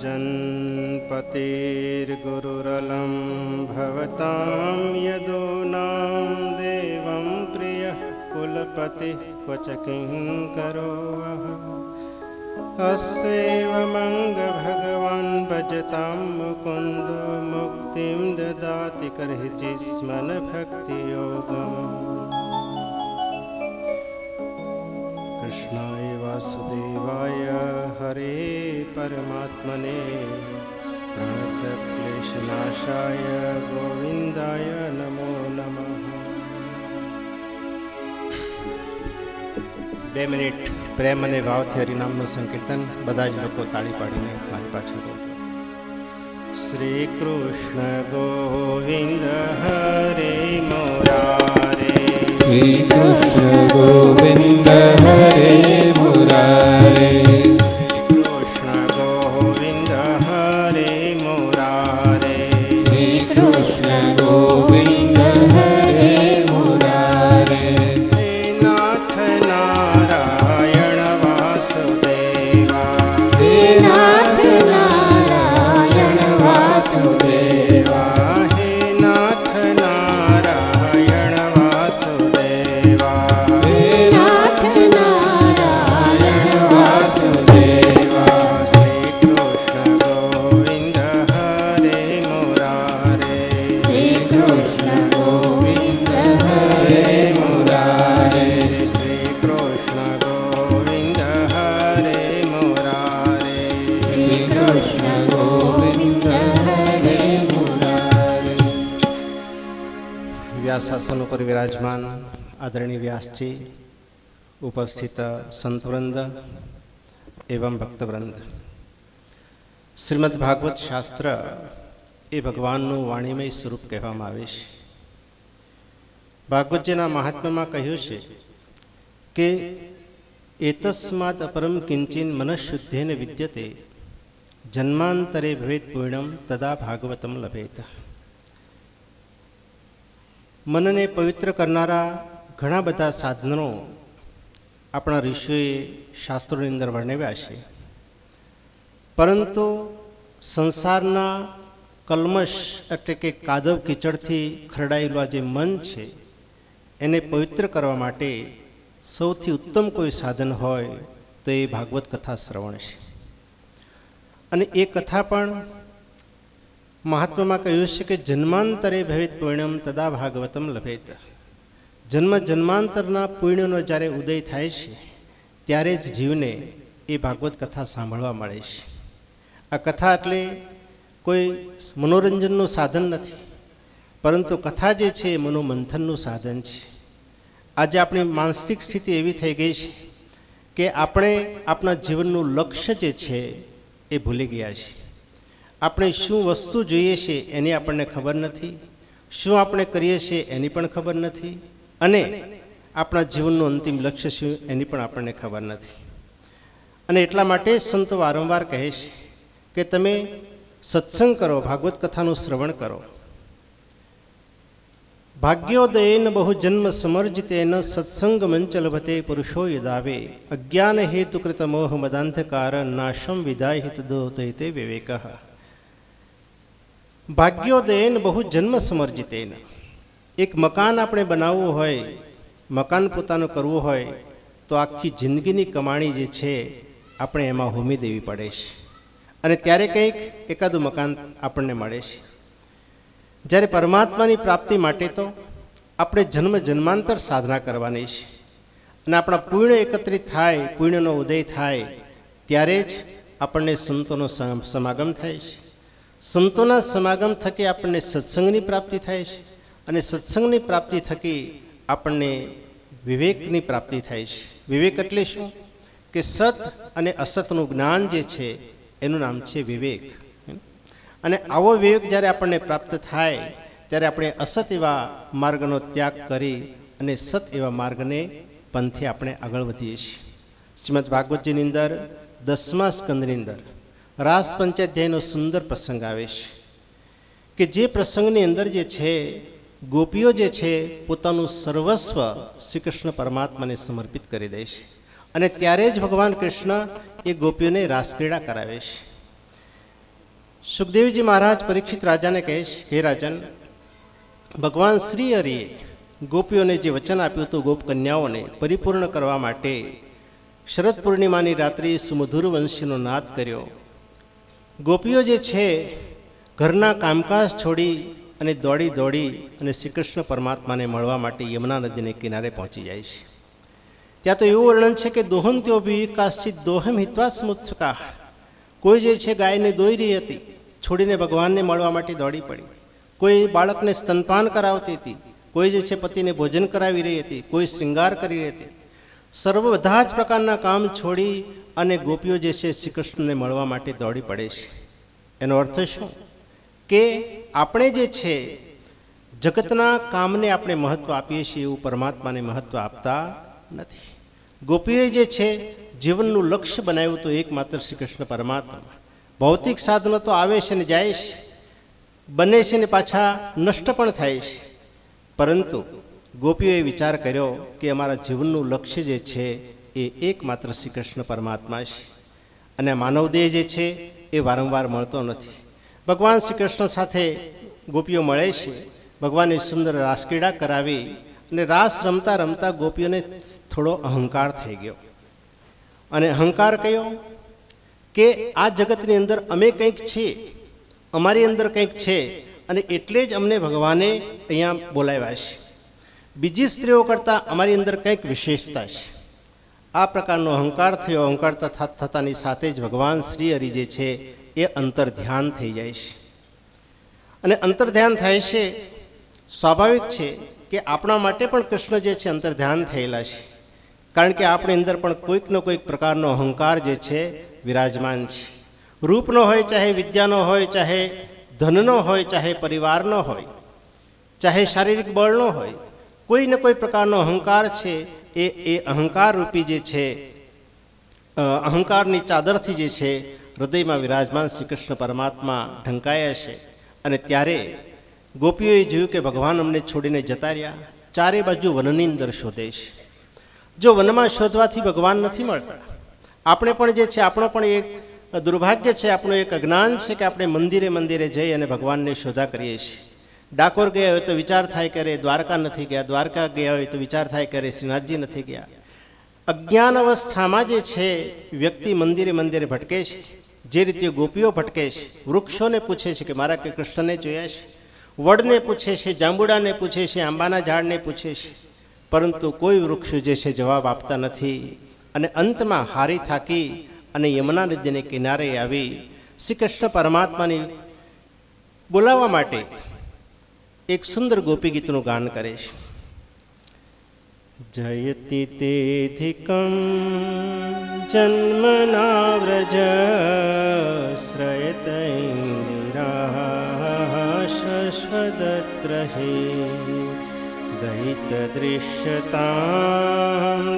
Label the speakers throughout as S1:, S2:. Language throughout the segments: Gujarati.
S1: जन्पतिर्गुरुरलं भवतां यदूनां देवं प्रियः कुलपतिः क्वच किङ्करो वः अस्यैवमङ्ग भगवान् भजतां मुकुन्दो मुक्तिं ददाति कर्हिचिस्मन भक्तियोगम्। कृष्णाय वासुदेवाय हरे परमात्मने प्रणतक्लेशनाशाय गोविन्दाय नमो नमः। 2 મિનિટ પ્રેમ અને ભાવથી હરિનામનું સંકીર્તન બધા જ લોકો તાળી પાડીને મારી પાછળ બોલો. શ્રી કૃષ્ણ ગોવિંદ હરે મુરારે,
S2: શ્રી કૃષ્ણ ગોવિંદ હરે મુરારે,
S1: કૃષ્ણ ગોવિંદ હરે મુરારે,
S2: શ્રી કૃષ્ણ ગોવિંદ હરે મુરારે,
S1: હે નાથ નારાયણ વાસુદેવા,
S2: હે નાથ નારાયણ વાસુદેવા,
S1: હે નાથ નારાયણ વાસુદેવા,
S2: હે નાથ નારાયણ વાસુદેવા,
S1: શ્રી કૃષ્ણ ગોવિંદ હરે મુરારે,
S2: શ્રી કૃષ્ણ ગોવિંદ હરે મુરારે,
S1: શ્રી કૃષ્ણ ગોવિંદ હરે મુરારે.
S2: શ્રી કૃષ્ણ ગોવિંદ હરે મુરારે.
S1: વ્યાસાસન ઉપર વિરાજમાન આદરણીય વ્યાસજી, ઉપસ્થિત સંતવૃંદ એવં ભક્તવૃંદ, શ્રીમદ ભાગવત શાસ્ત્ર એ ભગવાનનું વાણીમય સ્વરૂપ કહેવામાં આવે છે. ભાગવતજીના મહાત્મ્યમાં કહ્યું છે કે એતસ્માત અપરમ કિંચિન મનઃશુદ્ધેન વિદ્યતે જન્માંતરે ભવેત પૂર્ણમ તદા ભાગવતમ લભેત. મનને પવિત્ર કરનારા ઘણા બધા સાધનો આપણા ઋષિઓએ શાસ્ત્રોની અંદર વર્ણવ્યા છે, પરંતુ સંસારના કલ્મશ એટલે કે કાદવ કીચડથી ખરડાયેલું આ જે મન છે એને પવિત્ર કરવા માટે સૌથી ઉત્તમ કોઈ સાધન હોય તો એ ભાગવત કથા શ્રવણ છે. અને એ કથા પણ મહાત્મામાં કહ્યું છે કે જન્માંતરે ભવેત પુણ્યમ તદા ભાગવતમ લભેત. જન્મ જન્માંતરના પુણ્યનો જ્યારે ઉદય થાય છે ત્યારે જ જીવને એ ભાગવત કથા સાંભળવા મળે છે. આ કથા એટલે કોઈ મનોરંજનનું સાધન નથી, પરંતુ કથા જે છે એ મનોમંથનનું સાધન છે. આજે આપણી માનસિક સ્થિતિ એવી થઈ ગઈ છે કે આપણે આપણા જીવનનું લક્ષ્ય જે છે એ ભૂલી ગયા છીએ. આપણે શું વસ્તુ જોઈએ છે એની આપણને ખબર નથી, શું આપણે કરીએ છીએ એની પણ ખબર નથી, અને આપણા જીવનનું અંતિમ લક્ષ્ય શું એની પણ આપણને ખબર નથી. અને એટલા માટે સંતો વારંવાર કહે છે કે તમે સત્સંગ કરો, ભાગવત કથાનું શ્રવણ કરો. ભાગ્યોદયેન બહુ જન્મ સમર્જિતેન સત્સંગ મંચ લભતે પુરુષો યદાવે અજ્ઞાન હેતુકૃત મોહ મદાંધકાર નાશમ વિદાય હિતદોતે તે વિવેક. ભાગ્યોદયેન બહુ જન્મ સમર્જિતેન. એક મકાન આપણે બનાવવું હોય, મકાન પોતાનું કરવું હોય તો આખી જિંદગીની કમાણી જે છે આપણે એમાં હોમી દેવી પડે છે, અને ત્યારે કંઈક એકાદું મકાન આપણને મળે છે. જ્યારે પરમાત્માની પ્રાપ્તિ માટે તો આપણે જન્મ જન્માંતર સાધના કરવાની છે, અને આપણા પુણ્ય એકત્રિત થાય, પુણ્યનો ઉદય થાય ત્યારે જ આપણને સંતોનો સમાગમ થાય છે. સંતોના સમાગમ થકી આપણને સત્સંગની પ્રાપ્તિ થાય છે, અને સત્સંગની પ્રાપ્તિ થકી આપણને વિવેકની પ્રાપ્તિ થાય છે. વિવેક એટલે શું? કે સત અને અસતનું જ્ઞાન જે છે એનું નામ છે વિવેક. અને આવો વિવેક જ્યારે આપણને પ્રાપ્ત થાય ત્યારે આપણે અસત એવા માર્ગનો ત્યાગ કરી અને સત એવા માર્ગને પંથે આપણે આગળ વધીએ છીએ. શ્રીમદ ભાગવતજીની અંદર 10મા સ્કંદની અંદર રાસ પંચાધ્યાયનો સુંદર પ્રસંગ આવે છે કે જે પ્રસંગની અંદર જે છે ગોપીઓ જે છે પોતાનું સર્વસ્વ શ્રી કૃષ્ણ પરમાત્માને સમર્પિત કરી દે છે, અને ત્યારે જ ભગવાન કૃષ્ણ એ ગોપીઓને રાસક્રીડા કરાવે છે. સુખદેવજી મહારાજ પરીક્ષિત રાજાને કહે છે, હે રાજન, ભગવાન શ્રી હરિએ ગોપીઓને જે વચન આપ્યું હતું ગોપ કન્યાઓને પરિપૂર્ણ કરવા માટે શરદ પૂર્ણિમાની રાત્રિ સુમધુર વંશીનો નાદ કર્યો. ગોપીઓ જે છે ઘરના કામકાજ છોડી અને દોડી દોડી અને શ્રી કૃષ્ણ પરમાત્માને મળવા માટે યમુના નદીને કિનારે પહોંચી જાય છે. ત્યાં તો એવું વર્ણન છે કે દોહમ તેઓ બી કાશ્ચિત દોહમ હિત્વા સ્મુત્સકા. કોઈ જે છે ગાયને દોઈ રહી હતી, છોડીને ભગવાનને મળવા માટે દોડી પડી. કોઈ બાળકને સ્તનપાન કરાવતી હતી, કોઈ જે છે પતિને ભોજન કરાવી રહી હતી, કોઈ શૃંગાર કરી રહી હતી. સર્વ બધા જ પ્રકારના કામ છોડી અને ગોપીઓ જે છે શ્રી કૃષ્ણને મળવા માટે દોડી પડે છે. એનો અર્થ શું? કે આપણે જે છે જગતના કામને આપણે મહત્ત્વ આપીએ છીએ એવું પરમાત્માને મહત્ત્વ આપતા નથી. ગોપીઓએ જે છે જીવનનું લક્ષ્ય બનાવ્યું તો એકમાત્ર શ્રી કૃષ્ણ પરમાત્મા. ભૌતિક સાધનો તો આવે છે ને જાય છે, બને છે ને પાછા નષ્ટ પણ થાય છે, પરંતુ ગોપીઓએ વિચાર કર્યો કે અમારા જીવનનું લક્ષ્ય જે છે એ એકમાત્ર શ્રી કૃષ્ણ પરમાત્મા છે. અને માનવદેહ જે છે એ વારંવાર મળતો નથી. ભગવાન શ્રી કૃષ્ણ સાથે ગોપીઓ મળે છે. ભગવાને સુંદર રાસક્રીડા કરાવી અને રાસ રમતા રમતા ગોપીઓને થોડો અહંકાર થઈ ગયો. અને અહંકાર કયો? કે આ જગતની અંદર અમે કંઈક છીએ, અમારી અંદર કંઈક છે અને એટલે જ અમને ભગવાને અહીંયા બોલાવ્યા છે. બીજી સ્ત્રીઓ કરતાં અમારી અંદર કંઈક વિશેષતા છે. આ પ્રકારનો અહંકાર થયો. અહંકાર થતાની સાથે જ ભગવાન શ્રી હરિ જે છે એ અંતર ધ્યાન થઈ જાય છે. અને અંતર ધ્યાન થાય છે, સ્વાભાવિક છે કે આપણા માટે પણ કૃષ્ણ જે છે અંતર ધ્યાન થયેલા છે. કારણ કે આપણી અંદર પણ કોઈકનો કોઈક પ્રકારનો અહંકાર જે છે વિરાજમાન છે. રૂપનો હોય, ચાહે વિદ્યાનો હોય, ચાહે ધનનો હોય, ચાહે પરિવારનો હોય, ચાહે શારીરિક બળનો હોય, કોઈને કોઈ પ્રકારનો અહંકાર છે. એ અહંકાર રૂપી જે છે અહંકારની ચાદરથી જે છે હૃદયમાં વિરાજમાન શ્રી કૃષ્ણ પરમાત્મા ઢંકાયા છે. અને ત્યારે ગોપીઓએ જોયું કે ભગવાન અમને છોડીને જતા રહ્યા. ચારે બાજુ વનની અંદર શોધે છે. જો વનમાં શોધવાથી ભગવાન નથી મળતા. આપણે પણ જે છે આપણો પણ એક દુર્ભાગ્ય છે, આપણું એક અજ્ઞાન છે કે આપણે મંદિરે મંદિરે જઈ અને ભગવાનને શોધા કરીએ છીએ. ડાકોર ગયા હોય તો વિચાર થાય કે અરે દ્વારકા નથી ગયા, દ્વારકા ગયા હોય તો વિચાર થાય કે અરે શ્રીનાથજી નથી ગયા. અજ્ઞાન અવસ્થામાં જે છે વ્યક્તિ મંદિરે મંદિરે ભટકે છે. જે રીતે ગોપીઓ ભટકે છે, વૃક્ષોને પૂછે છે કે મારા કે કૃષ્ણને જોયા છે, વડને પૂછે છે, જાંબુડાને પૂછે છે, આંબાના ઝાડને પૂછે છે, પરંતુ કોઈ વૃક્ષ જે છે જવાબ આપતા નથી. અને અંતમાં હારી થાકી અને યમુના નદીને કિનારે આવી શ્રી કૃષ્ણ પરમાત્માની બોલાવવા માટે એક સુંદર ગોપી ગીતનું ગાન કરે છે. જયતિ તેધિકં જન્મના વ્રજ શ્રયત ઇન્દિરા શશ્વદત્રહી દૈત દૃશ્યતાં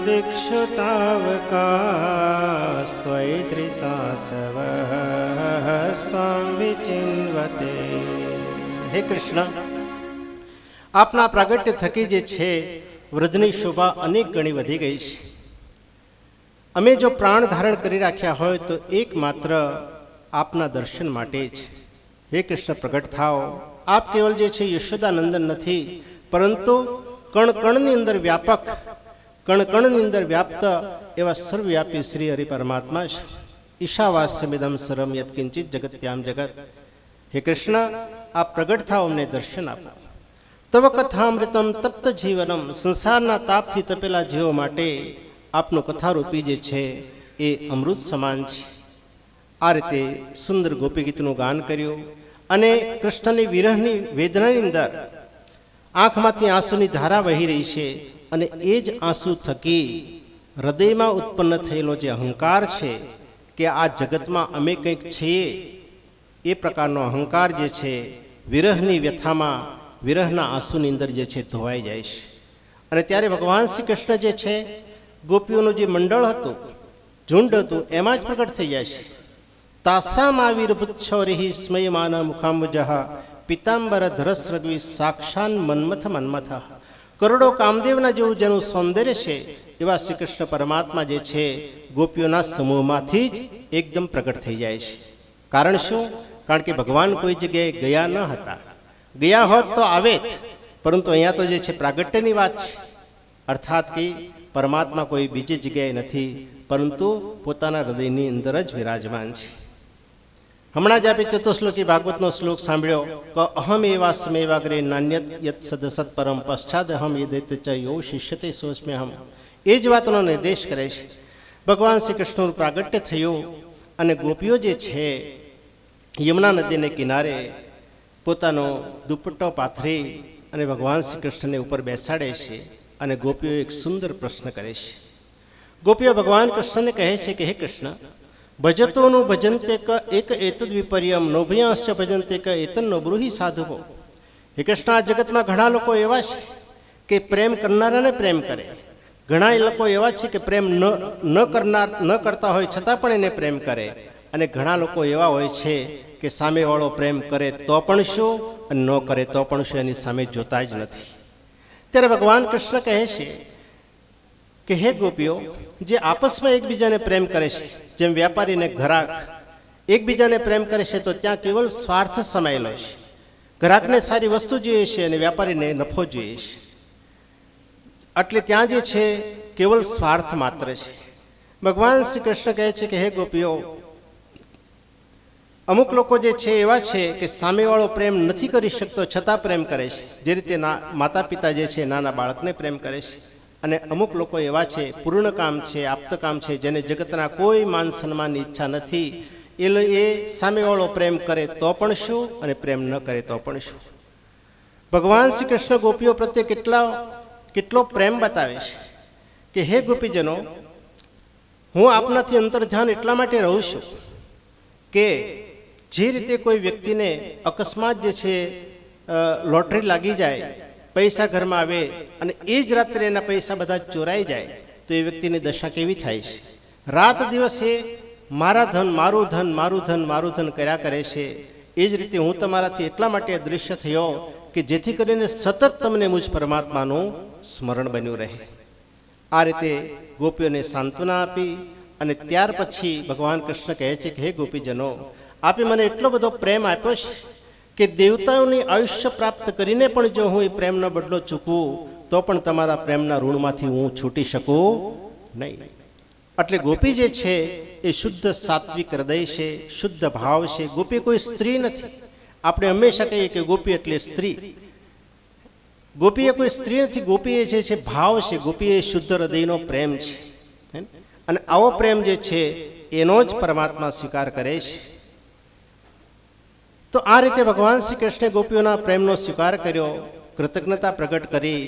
S1: દિક્ષુતાવકા સ્વૈત્રિતા સવ સ્વામ વિચિન્વતે. હે કૃષ્ણ, આપના પ્રાગટ્ય થકી જે છે વ્રજની શોભા અનેક ગણી વધી ગઈ છે. અમે જો પ્રાણ ધારણ કરી રાખ્યા હોય તો એકમાત્ર આપના દર્શન માટે જ. હે કૃષ્ણ, પ્રગટ થાઓ. આપ કેવલ જે છે યશોદાનંદન નથી, પરંતુ કણ કણની અંદર વ્યાપક, કણ કણની અંદર વ્યાપ્ત એવા સર્વવ્યાપી શ્રી હરિ પરમાત્મા છે. ઈશાવાસ્યમિદમ સર્વમ યત્કિંચિત જગત્યામ જગત. હે કૃષ્ણ, આપ પ્રગટ થાઓ, અમને દર્શન આપો. તવ કથામૃતમ તપ્ત જીવનમ. સંસારના તાપથી તપેલા જીવો માટે આપનું કથારૂપી જે છે એ અમૃત સમાન છે. આ રીતે સુંદર ગોપી ગીતનું ગાન કર્યું. અને કૃષ્ણની વિરહની વેદનાની અંદર આંખમાંથી આંસુની ધારા વહી રહી છે. અને એ જ આંસુ થકી હૃદયમાં ઉત્પન્ન થયેલો જે અહંકાર છે કે આ જગતમાં અમે કંઈક છીએ, એ પ્રકારનો અહંકાર જે છે વિરહની વ્યથામાં, વિરહના આંસુની અંદર જે છે ધોવાઈ જાય છે. અને ત્યારે ભગવાન શ્રી કૃષ્ણ જે છે ગોપીઓનું જે મંડળ હતું, ઝુંડ હતું, એમાં જ પ્રગટ થઈ જાય છે. તાસામ આવિર્ભુચ્છૌરિ સ્મયમાન મુખાંબુજઃ પિતાંબર ધરસ્રગ્વી સાક્ષાન મન્મથ મન્મથ. કરોડો કામદેવના જેવું જેનું સૌંદર્ય છે એવા શ્રી કૃષ્ણ પરમાત્મા જે છે ગોપીઓના સમૂહમાંથી જ એકદમ પ્રગટ થઈ જાય છે. કારણ શું? કારણ કે ભગવાન કોઈ જગ્યાએ ગયા ન હતા. ગયા હોત તો આવે જ, પરંતુ અહીંયા તો જે છે પ્રાગટ્યની વાત છે. અર્થાત કે પરમાત્મા કોઈ બીજી જગ્યાએ નથી, પરંતુ પોતાના હૃદયની અંદર જ વિરાજમાન છે. હમણાં જ આપણે ચતુશ્લોકી ભાગવતનો શ્લોક સાંભળ્યો કે અહમ એવા સમેવાગ્રે નાન્યત યત સદસત પરમ પશ્ચાદ અહમ યદિત ચ યો શિષ્યતે સોસ્મે હમ. એ જ વાતનો નિર્દેશ કરે છે. ભગવાન શ્રી કૃષ્ણનું પ્રાગટ્ય થયું અને ગોપીઓ જે છે યમુના નદીને કિનારે પોતાનો દુપટ્ટો પાથરી અને ભગવાન શ્રી કૃષ્ણને ઉપર બેસાડે છે અને ગોપીઓ એક સુંદર પ્રશ્ન કરે છે. ગોપીઓ ભગવાન કૃષ્ણને કહે છે કે હે કૃષ્ણ, ભજતોનું ભજંતે ક એક એતદ વિપર્યમ નોભયાંશ્ચ ભજંતે ક એતન નો બ્રૂહી સાધુવો. હે કૃષ્ણ, આ જગતમાં ઘણા લોકો એવા છે કે પ્રેમ કરનારાને પ્રેમ કરે, ઘણા લોકો એવા છે કે પ્રેમ ન કરતા હોય છતાં પણ એને પ્રેમ કરે, અને ઘણા લોકો એવા હોય છે કે સામેવાળો પ્રેમ કરે તો પણ શું અને ન કરે તો પણ શું, એની સામે જોતા જ નથી. ત્યારે ભગવાન કૃષ્ણ કહે છે કે હે ગોપીઓ, જે આપસમાં એકબીજાને પ્રેમ કરે છે, જેમ વેપારીને ગ્રાહક એકબીજાને પ્રેમ કરે છે તો ત્યાં કેવલ સ્વાર્થ સમાયેલો છે. ગ્રાહકને સારી વસ્તુ જોઈએ છે અને વેપારીને નફો જોઈએ છે, એટલે ત્યાં જે છે કેવલ સ્વાર્થ માત્ર છે. ભગવાન શ્રી કૃષ્ણ કહે છે કે હે ગોપીઓ, અમુક લોકો જે છે એવા છે કે સામેવાળો પ્રેમ નથી કરી શકતો છતાં પ્રેમ કરે છે, જે રીતે માતા પિતા જે છે નાના બાળકને પ્રેમ કરે છે. અને અમુક લોકો એવા છે પૂર્ણકામ છે, આપ્તકામ છે, જેને જગતના કોઈ માન સન્માનની ઈચ્છા નથી. એ સામેવાળો પ્રેમ કરે તો પણ શું અને પ્રેમ ન કરે તો પણ શું. ભગવાન શ્રી કૃષ્ણ ગોપીઓ પ્રત્યે કેટલો પ્રેમ બતાવે છે કે હે ગોપીજનો, હું આપનાથી અંતર્ધ્યાન એટલા માટે રહું છું કે જે રીતે કોઈ વ્યક્તિને અકસ્માત જે છે લોટરી લાગી જાય, પૈસા ઘરમાં આવે અને એ જ રાત્રે એના પૈસા બધા ચોરાઈ જાય, તો એ વ્યક્તિની દશા કેવી થાય છે. રાત દિવસે મારા ધન મારું ધન મારું ધન મારું ધન કર્યા કરે છે. એ જ રીતે હું તમારાથી એટલા માટે અદૃશ્ય થયો કે જેથી કરીને સતત તમને મુજ પરમાત્માનું સ્મરણ બન્યું રહે. આ રીતે ગોપીઓને સાંત્વના આપી અને ત્યાર પછી ભગવાન કૃષ્ણ કહે છે કે હે ગોપીજનો, આપે મને એટલો બધો પ્રેમ આપ્યો છે કે દેવતાઓની આયુષ્ય પ્રાપ્ત કરીને પણ જો હું એ પ્રેમનો બદલો ચૂકવું તો પણ તમારા પ્રેમના ઋણમાંથી હું છૂટી શકું નહીં. એટલે ગોપી જે છે એ શુદ્ધ સાત્વિક હૃદય છે, શુદ્ધ ભાવ છે. ગોપી કોઈ સ્ત્રી નથી. આપણે હંમેશા કહીએ કે ગોપી એટલે સ્ત્રી. ગોપી એ કોઈ સ્ત્રી નથી. ગોપી એ જે છે ભાવ છે. ગોપી એ શુદ્ધ હૃદયનો પ્રેમ છે, અને આવો પ્રેમ જે છે એનો જ પરમાત્મા સ્વીકાર કરે છે. તો આ રીતે ભગવાન શ્રી કૃષ્ણે ગોપીઓના પ્રેમનો સ્વીકાર કર્યો, કૃતજ્ઞતા પ્રગટ કરી,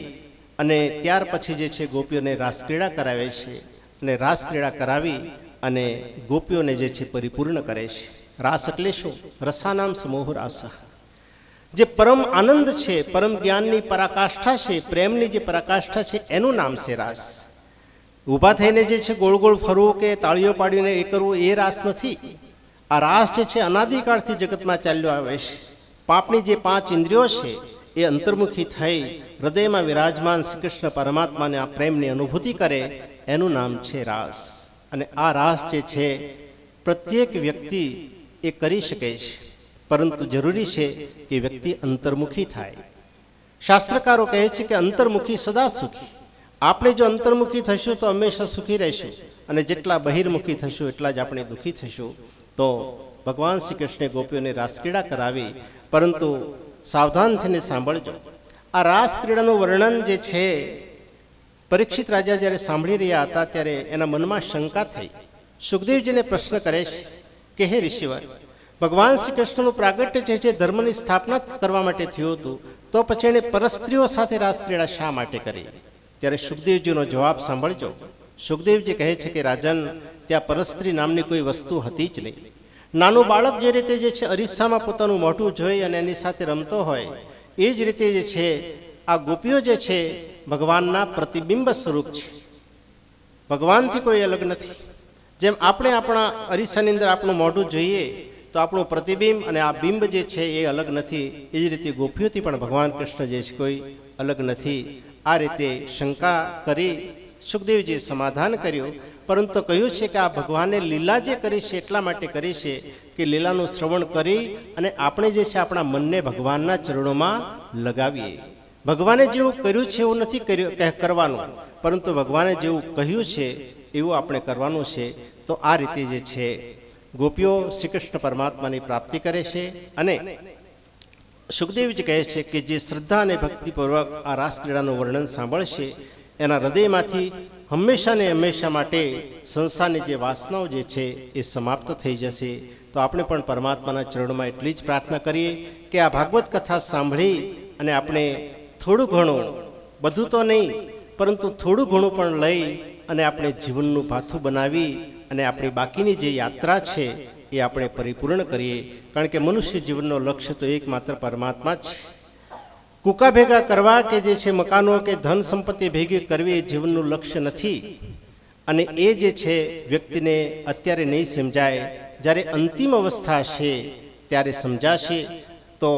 S1: અને ત્યાર પછી જે છે ગોપીઓને રાસક્રીડા કરાવે છે, અને રાસક્રીડા કરાવી અને ગોપીઓને જે છે પરિપૂર્ણ કરે છે. રાસ એટલે શું? રસાનામ સમૂહ રાસ. જે પરમ આનંદ છે, પરમ જ્ઞાનની પરાકાષ્ઠા છે, પ્રેમની જે પરાકાષ્ઠા છે, એનું નામ છે રાસ. ઊભા થઈને જે છે ગોળ ગોળ ફરવું કે તાળીઓ પાડીને એ કરવું એ રાસ નથી. આ રાસ જે છે અનાદિકાળથી જગતમાં ચાલ્યો આવે છે. પાપની જે 5 ઇન્દ્રિયો છે એ અંતર્મુખી થઈ હૃદયમાં વિરાજમાન શ્રી કૃષ્ણ પરમાત્માને આ પ્રેમની અનુભૂતિ કરે, એનું નામ છે રાસ. અને આ રાસ જે છે પ્રત્યેક વ્યક્તિ એ કરી શકે છે, પરંતુ જરૂરી છે કે વ્યક્તિ અંતર્મુખી થાય. શાસ્ત્રકારો કહે છે કે અંતર્મુખી સદા સુખી. આપણે જો અંતર્મુખી થશું તો હંમેશા સુખી રહીશું, અને જેટલા બહિર્મુખી થશું એટલા જ આપણે દુઃખી થશું. તો ભગવાન શ્રી કૃષ્ણે ગોપીઓને રાસક્રીડા કરાવી, પરંતુ સાવધાન થઈને સાંભળજો. આ રાસક્રીડાનું વર્ણન જે છે પરીક્ષિત રાજા જ્યારે સાંભળી રહ્યા હતા ત્યારે એના મનમાં શંકા થઈ. સુખદેવજીને પ્રશ્ન કરે છે કે હે ઋષિવર, ભગવાન શ્રી કૃષ્ણનું પ્રાગટ્ય જે છે ધર્મની સ્થાપના કરવા માટે થયું હતું, તો પછી એણે પરસ્ત્રીઓ સાથે રાસક્રીડા શા માટે કરી? ત્યારે સુખદેવજીનો જવાબ સાંભળજો. સુખદેવજી કહે છે કે રાજન, ત્યાં પરસ્ત્રી નામની કોઈ વસ્તુ હતી જ નહીં. નાનું બાળક જે રીતે જે છે અરીસામાં પોતાનું મોઢું જોઈ અને એની સાથે રમતો હોય, એ જ રીતે જે છે આ ગોપીઓ જે છે ભગવાનના પ્રતિબિંબ સ્વરૂપ છે. ભગવાનથી કોઈ અલગ નથી. જેમ આપણે આપણા અરીસાની અંદર આપણું મોઢું જોઈએ તો આપણું પ્રતિબિંબ અને આ બિંબ જે છે એ અલગ નથી, એ જ રીતે ગોપીઓથી પણ ભગવાન કૃષ્ણ જે છે કોઈ અલગ નથી. આ રીતે શંકા કરી સુખદેવજીએ સમાધાન કર્યું, પરંતુ કહ્યું છે કે આ ભગવાને લીલા જે કરી છે એટલા માટે કરી છે કે લીલાનું શ્રવણ કરી અને આપણે જે છે આપણા મનને ભગવાનના ચરણોમાં લગાવીએ. ભગવાને જેવું કર્યું છે એવું નથી કરવાનું, પરંતુ ભગવાને જેવું કહ્યું છે એવું આપણે કરવાનું છે. તો આ રીતે જે છે ગોપીઓ શ્રી કૃષ્ણ પરમાત્માની પ્રાપ્તિ કરે છે. અને સુખદેવજી કહે છે કે જે શ્રદ્ધા અને ભક્તિપૂર્વક આ રાસક્રીડાનું વર્ણન સાંભળશે એના હૃદયમાંથી હંમેશા ને હંમેશા માટે સંસારની જે વાસનાઓ જે છે એ સમાપ્ત થઈ જશે. તો આપણે પણ પરમાત્માના ચરણોમાં એટલી જ પ્રાર્થના કરીએ કે આ ભાગવત કથા સાંભળી અને આપણે થોડું ઘણું, બધું તો નહીં પરંતુ થોડું ઘણું પણ લઈ અને આપણે જીવનનું ભાથું બનાવી અને આપણી બાકીની જે યાત્રા છે એ આપણે પરિપૂર્ણ કરીએ. કારણ કે મનુષ્ય જીવનનો લક્ષ્ય તો એકમાત્ર પરમાત્મા જ છે. કૂકા ભેગા કરવા કે જે છે મકાનો કે ધન સંપત્તિ ભેગી કરવી એ જીવનનું લક્ષ્ય નથી. અને એ જે છે વ્યક્તિને અત્યારે નહીં સમજાય, જ્યારે અંતિમ અવસ્થા હશે ત્યારે સમજાશે. તો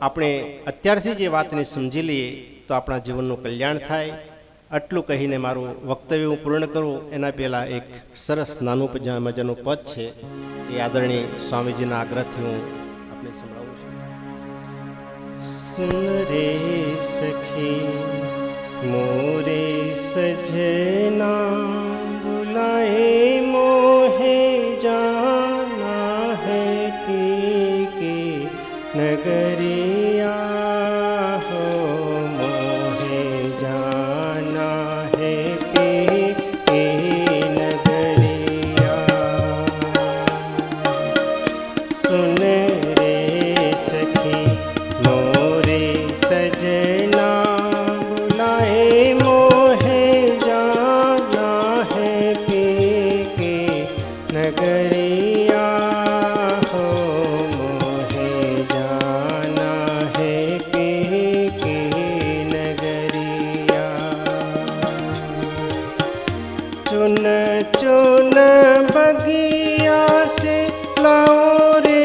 S1: આપણે અત્યારથી જે વાતને સમજી લઈએ તો આપણા જીવનનું કલ્યાણ થાય. આટલું કહીને મારું વક્તવ્ય હું પૂર્ણ કરું એના પહેલાં એક સરસ નાનું મજાનું પદ છે, એ આદરણીય સ્વામીજીના આગ્રહથી હું આપણે સંભળાવું છું. સુન રે સખી મોરે સજના બુલાએ મોહે જાના હૈ પી કે નગરિયા હો મોહે જાના હૈ પી કે નગરિયા. સુન રે સખી મોરે સजना बुलाए मोहे जाना है पी के नगरिया हो मोहे जाना है पी के नगरिया. चुन चुन बगिया से लाओ रे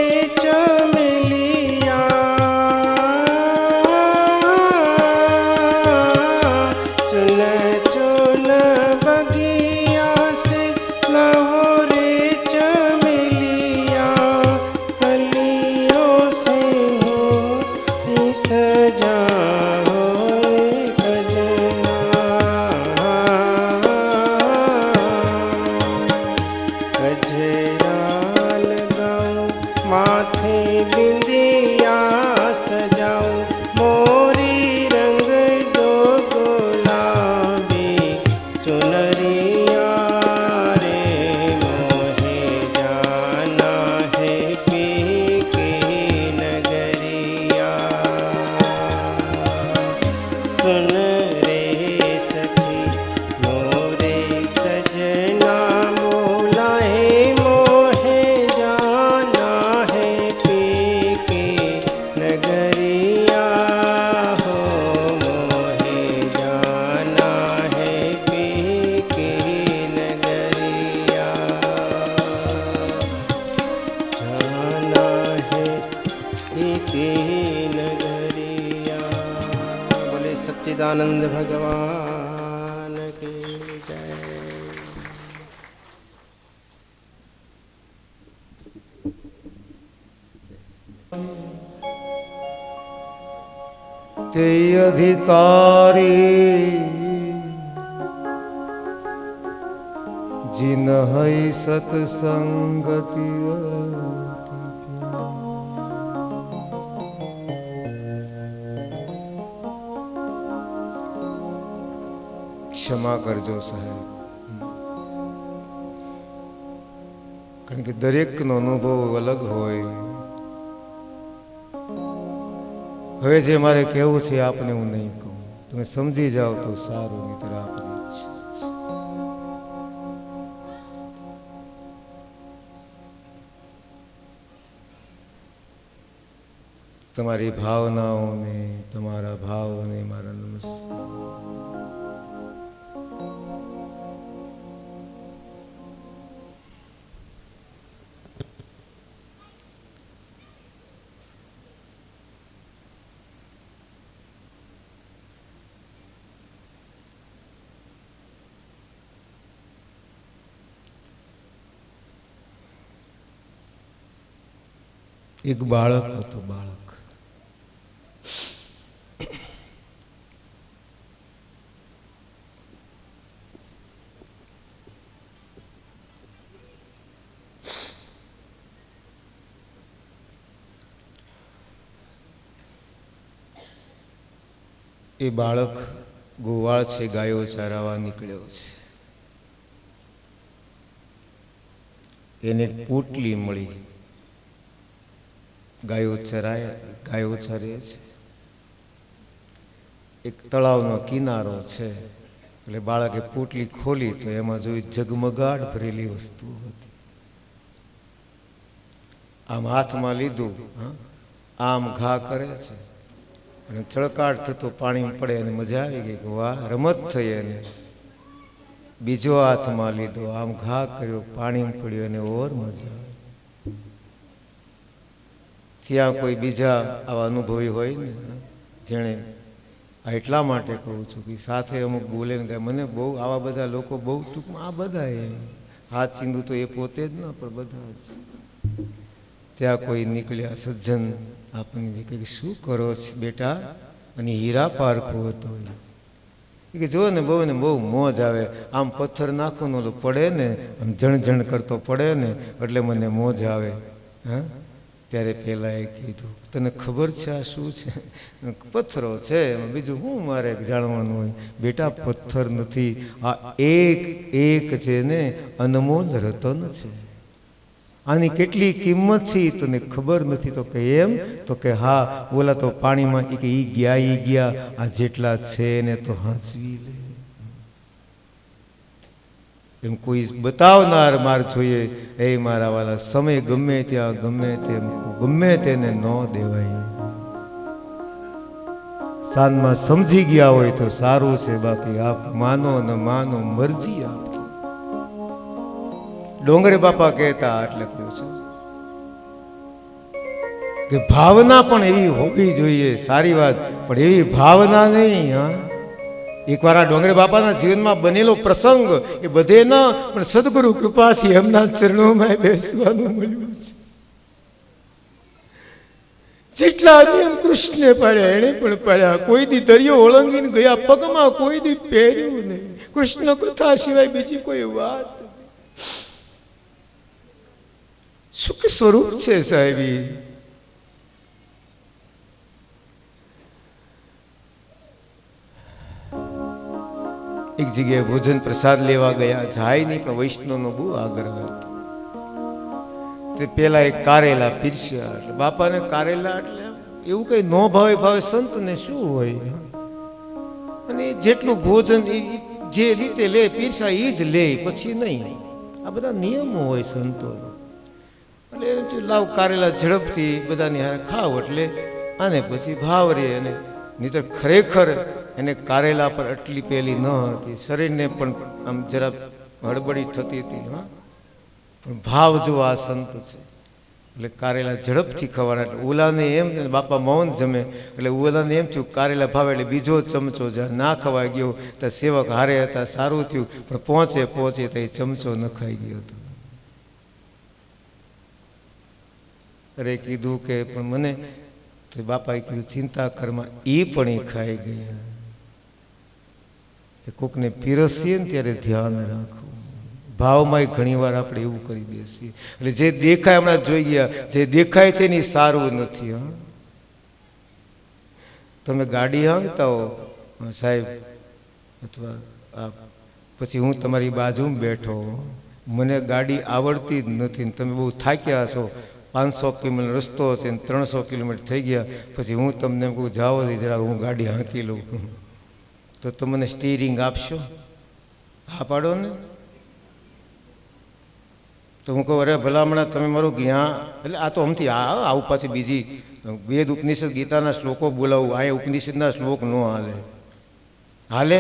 S1: सच्चिदानंद भगवान की जय.
S2: ते अधिकारी जिन है सत्संगति ક્ષમા કરજો સાહેબ, કારણ કે દરેકનો અનુભવ અલગ હોય. હવે જે મારે કહેવું છે આપને હું નહીં કહું, તમે સમજી જાઓ તો સારું, નહીતર આપની ઈચ્છા. તમારી ભાવનાઓને, તમારા ભાવને મારા નમસ્કાર. એક બાળક હતું, બાળક. એ બાળક ગોવાળ છે, ગાયો ચરાવવા નીકળ્યો છે. એને એક પોટલી મળી, ગાયો ચરે છે. એક તળાવનો કિનારો છે, એટલે બાળકે પોટલી ખોલી તો એમાં જોઈ ઝગમગાટ ભરેલી વસ્તુ હતી. આમ હાથમાં લીધું, આમ ઘા કરે છે અને ચળકાટ થતો પાણી પડે અને મજા આવી ગઈ કે વાહ, રમત થઈ. એને બીજો હાથમાં લીધો, આમ ઘા કર્યો, પાણી પડ્યું અને ઓર મજા આવી. ત્યાં કોઈ બીજા આવા અનુભવી હોય ને, જેણે એટલા માટે કહું છું કે સાથે અમુક બોલે ને મને બહુ આવા બધા લોકો બહુ ટૂંકમાં આ બધા એમ હાથ ચીંદું તો એ પોતે જ ના, પણ બધા જ. ત્યાં કોઈ નીકળ્યા સજ્જન, આપણને કે શું કરો છો બેટા? અને હીરા પારખું હતો કે જો ને બહુ મોજ આવે. આમ પથ્થર નાખો ને ઓલું પડે ને, આમ જણ કરતો પડે ને એટલે મને મોજ આવે. હા, ત્યારે પેલા એ કીધું તને ખબર છે આ શું છે? પથ્થરો છે, બીજું શું મારે જાણવાનું હોય? બેટા પથ્થર નથી, આ એક છે ને અનમોલ રતન છે. આની કેટલી કિંમત છે તને ખબર નથી? તો કે એમ? તો કે હા, બોલા તો પાણીમાં ઈ ગયા, આ જેટલા છે ને તો હાંસવી લે. એમ કોઈ બતાવનાર માર જોઈએ. એ મારા વાલા, સમય ગમે ત્યાં ગમે તેને ન દેવાય. સાંજમાં સમજી ગયા હોય તો સારું છે, બાકી આપ માનો ન માનો મરજી આપ. ડોંગરે બાપા કહેતા એટલે કહ્યું છે કે ભાવના પણ એવી હોવી જોઈએ. સારી વાત, પણ એવી ભાવના નહીં. હા, એકવાર આ ડોંગરે બાપાના જીવનમાં બનેલો પ્રસંગ એ બધે ના, પણ સદગુરુ કૃપાથી એમના ચરણોમાં બેસવાનું મળ્યું છે. જેટલા નિયમ કૃષ્ણે પાડ્યા એને પણ પાડ્યા. કોઈ દી દરિયો ઓળંગીને ગયા, પગમાં કોઈ દી પહેર્યું નહીં. કૃષ્ણ કથા સિવાય બીજી કોઈ વાત. સુખ સ્વરૂપ છે સાહેબી. એક જગ્યાએ ભોજન પ્રસાદ લેવા ગયા, જાય નહીં, પણ વૈષ્ણવનો બહુ આગ્રહ હતો. તે પેલા એક કારેલા પીરસ્યા. એટલે બાપાને કારેલા એટલે એવું કઈ ન ભાવે સંતને શું હોય? અને જેટલું ભોજન જે રીતે લે પીરસા એ જ લે, પછી નહીં. આ બધા નિયમો હોય સંતોનો. એટલે લાવ કારેલા ઝડપથી બધાની હારે ખાવ એટલે આને પછી ભાવ રે. અને નહીં તો ખરેખર એને કારેલા પર આટલી પેલી ન હતી, શરીરને પણ આમ જરા હડબડી થતી હતી. હા, પણ ભાવ જો આ સંત છે એટલે કારેલા ઝડપથી ખવાના. એટલે ઓલાને એમ, બાપા મૌન જમે એટલે ઓલાને એમ થયું કારેલા ભાવે એટલે બીજો ચમચો જ્યાં ના ખવાઈ ગયો તો સેવક હારે હતા, સારું થયું. પણ પહોંચે તો એ ચમચો ન ખાઈ ગયો હતો. અરે કીધું કે પણ મને તો બાપાએ કીધું ચિંતા કરમાં, એ પણ એ ખાઈ ગયા. કોકને પીરસીએ ને ત્યારે ધ્યાન રાખવું. ભાવમાં ઘણી વાર આપણે એવું કરી બેસીએ. એટલે જે દેખાય, હમણાં જોઈ ગયા, જે દેખાય છે ને એ સારું નથી. હા, તમે ગાડી હાંકતા હો સાહેબ, અથવા પછી હું તમારી બાજુમાં બેઠો, મને ગાડી આવડતી જ નથી, તમે બહુ થાક્યા છો, 500 કિલોમીટર રસ્તો હશે, 300 કિલોમીટર થઈ ગયા, પછી હું તમને એમ કહું જાઓ જરા હું ગાડી હાંકી લઉં, તો તમને સ્ટીરિંગ આપશો? હા પાડો ને. તો હું કહું અરે ભલામણા તમે મારું જ્ઞાન, એટલે આ તો અમથી આવું પાછી બીજી વેદ ઉપનિષદ ગીતાના શ્લોકો બોલાવું, આ ઉપનિષદના શ્લોક ન હાલે.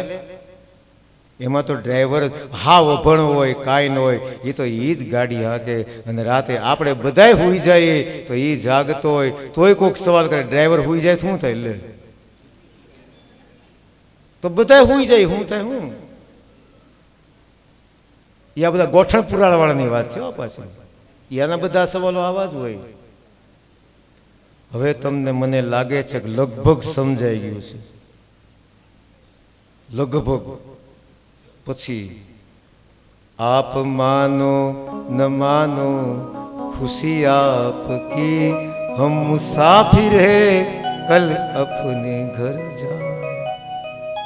S2: એમાં તો ડ્રાઈવર હાવ અભણ હોય, કાંઈ ન હોય, એ તો એ જ ગાડી હાકે. અને રાતે આપણે બધાય હુઈ જઈએ તો એ જાગતો હોય તોય કોઈક સવાલ કરે ડ્રાઈવર હુઈ જાય શું થાય? લે તો બધાય હુઈ જાય, શું થાય? હું એ આ બધા ગોઠણ પુરાણવાળાની વાત છે પાછી. એના બધા સવાલો આવા જ હોય. હવે તમને મને લાગે છે કે લગભગ સમજાઈ ગયું છે, લગભગ. પછી आप मानो न मानो खुशी आपकी, हम मुसाफिर है कल अपने घर जा.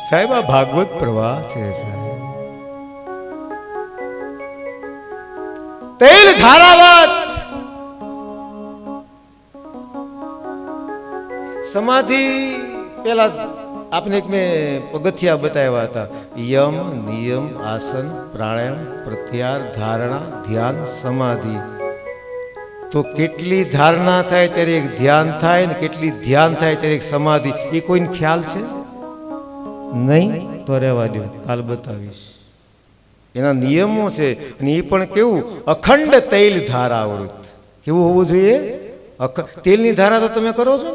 S2: સાહેબ આ ભાગવત પ્રવાહ છે સાહેબ. તેલ ધારાવત સમાધિ પેલા આપને એક મેં પગથિયા બતાવ્યા હતા. યમ, નિયમ, આસન, પ્રાણાયામ, પ્રત્યાહાર, ધારણા, ધ્યાન, સમાધિ. તો કેટલી ધારણા થાય ત્યારે એક ધ્યાન થાય ને કેટલી ધ્યાન થાય ત્યારે એક સમાધિ, એ કોઈને ખ્યાલ છે નહીં? તો રહેવા દો, કાલ બતાવીશ. એના નિયમો છે અને એ પણ કેવું અખંડ તૈલ ધારાવૃત. કેવું હોવું જોઈએ? તેલની ધારા તો તમે કરો છો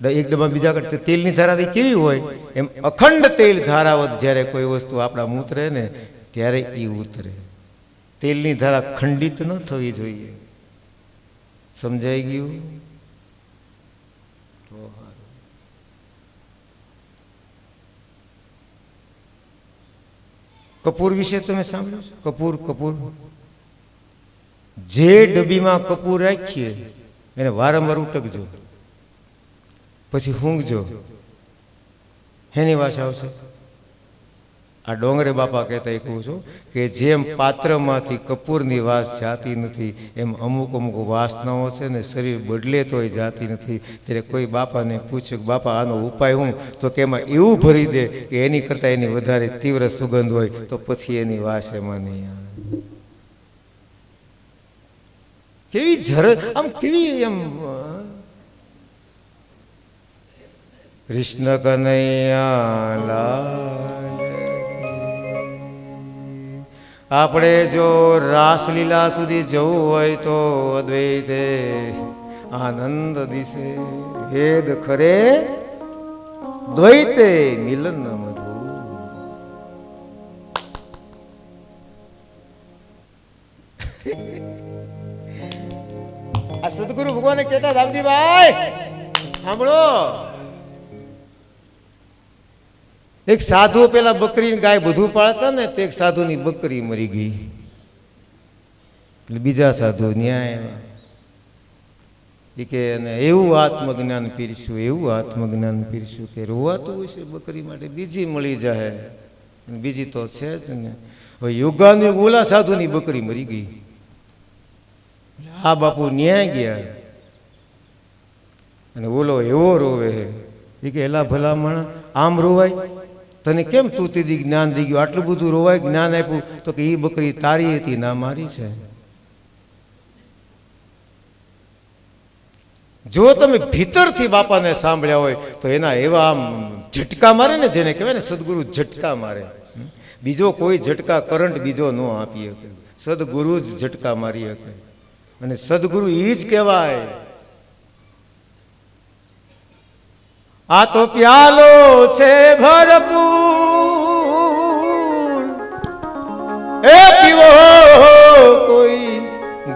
S2: ને, એક ડબ્બા બીજા કરતા તેલની ધારા કેવી હોય એમ અખંડ તેલ ધારાવત જ્યારે કોઈ વસ્તુ આપણા ઉતરે ને ત્યારે એ ઉતરે. તેલની ધારા ખંડિત ન થવી જોઈએ. સમજાઈ ગયું? કપૂર વિશે તમે સાંભળ્યું? કપૂર કપૂર જે ડબ્બીમાં કપૂર રાખીએ એને વારંવાર ઉટકજો, પછી ઊંઘજો, એની વાસ આવશે. આ ડોંગરે બાપા કહેતા એ કહું છું કે જેમ પાત્રમાંથી કપૂરની વાસ જાતી નથી એમ અમુક અમુક વાસનાઓ છે ને શરીર બદલે તોય જાતી નથી. ત્યારે કોઈ બાપાને પૂછ્યું કે બાપા આનો ઉપાય હું? તો કે એમાં એવું ભરી દે કે એની કરતાં એની વધારે તીવ્ર સુગંધ હોય તો પછી એની વાસ એમાં નહીં આવે. કેવી આમ કેવી એમ કૃષ્ણ કનૈયા લાલ. આપણે જો રાસલીલા સુધી જવું હોય તો અદ્વૈતે આનંદ દિશે, વેદ ખરે દ્વૈતે મિલન મધુ. આ સદગુરુ ભગવાને કહેતા રામજીભાઈ સાંભળો, એક સાધુ પેલા બકરી ગાય બધું પાળતા ને તે એક સાધુની બકરી મરી ગઈ. એટલે બીજા સાધુ ન્યાય કે એવું આત્મજ્ઞાન પીરસ્યું, એવું આત્મજ્ઞાન પીરસ્યું કે રોવાતું હોય છે બકરી માટે બીજી મળી જાય, બીજી તો છે જ ને. હવે યોગાની ઓલા સાધુની બકરી મરી ગઈ. આ બાપુ ન્યાય ગયા અને ઓલો એવો રોવે એ કે એલા ભલામણ આમ રોવાય? તને કેમ તું તેથી જ્ઞાન દઈ ગયું? આટલું બધું રોવાય, જ્ઞાન આપ્યું? તો કે એ બકરી તારી હતી ના મારી છે. જો તમે ભીતરથી બાપાને સાંભળ્યા હોય તો એના એવા આમ ઝટકા મારે ને, જેને કહેવાય ને સદગુરુ ઝટકા મારે. બીજો કોઈ ઝટકા કરંટ બીજો ન આપી શકે, સદગુરુ જ ઝટકા મારી શકે. અને સદગુરુ એ જ કહેવાય. આ તો પ્યાલો છે ભરપૂર, એ પીવો કોઈ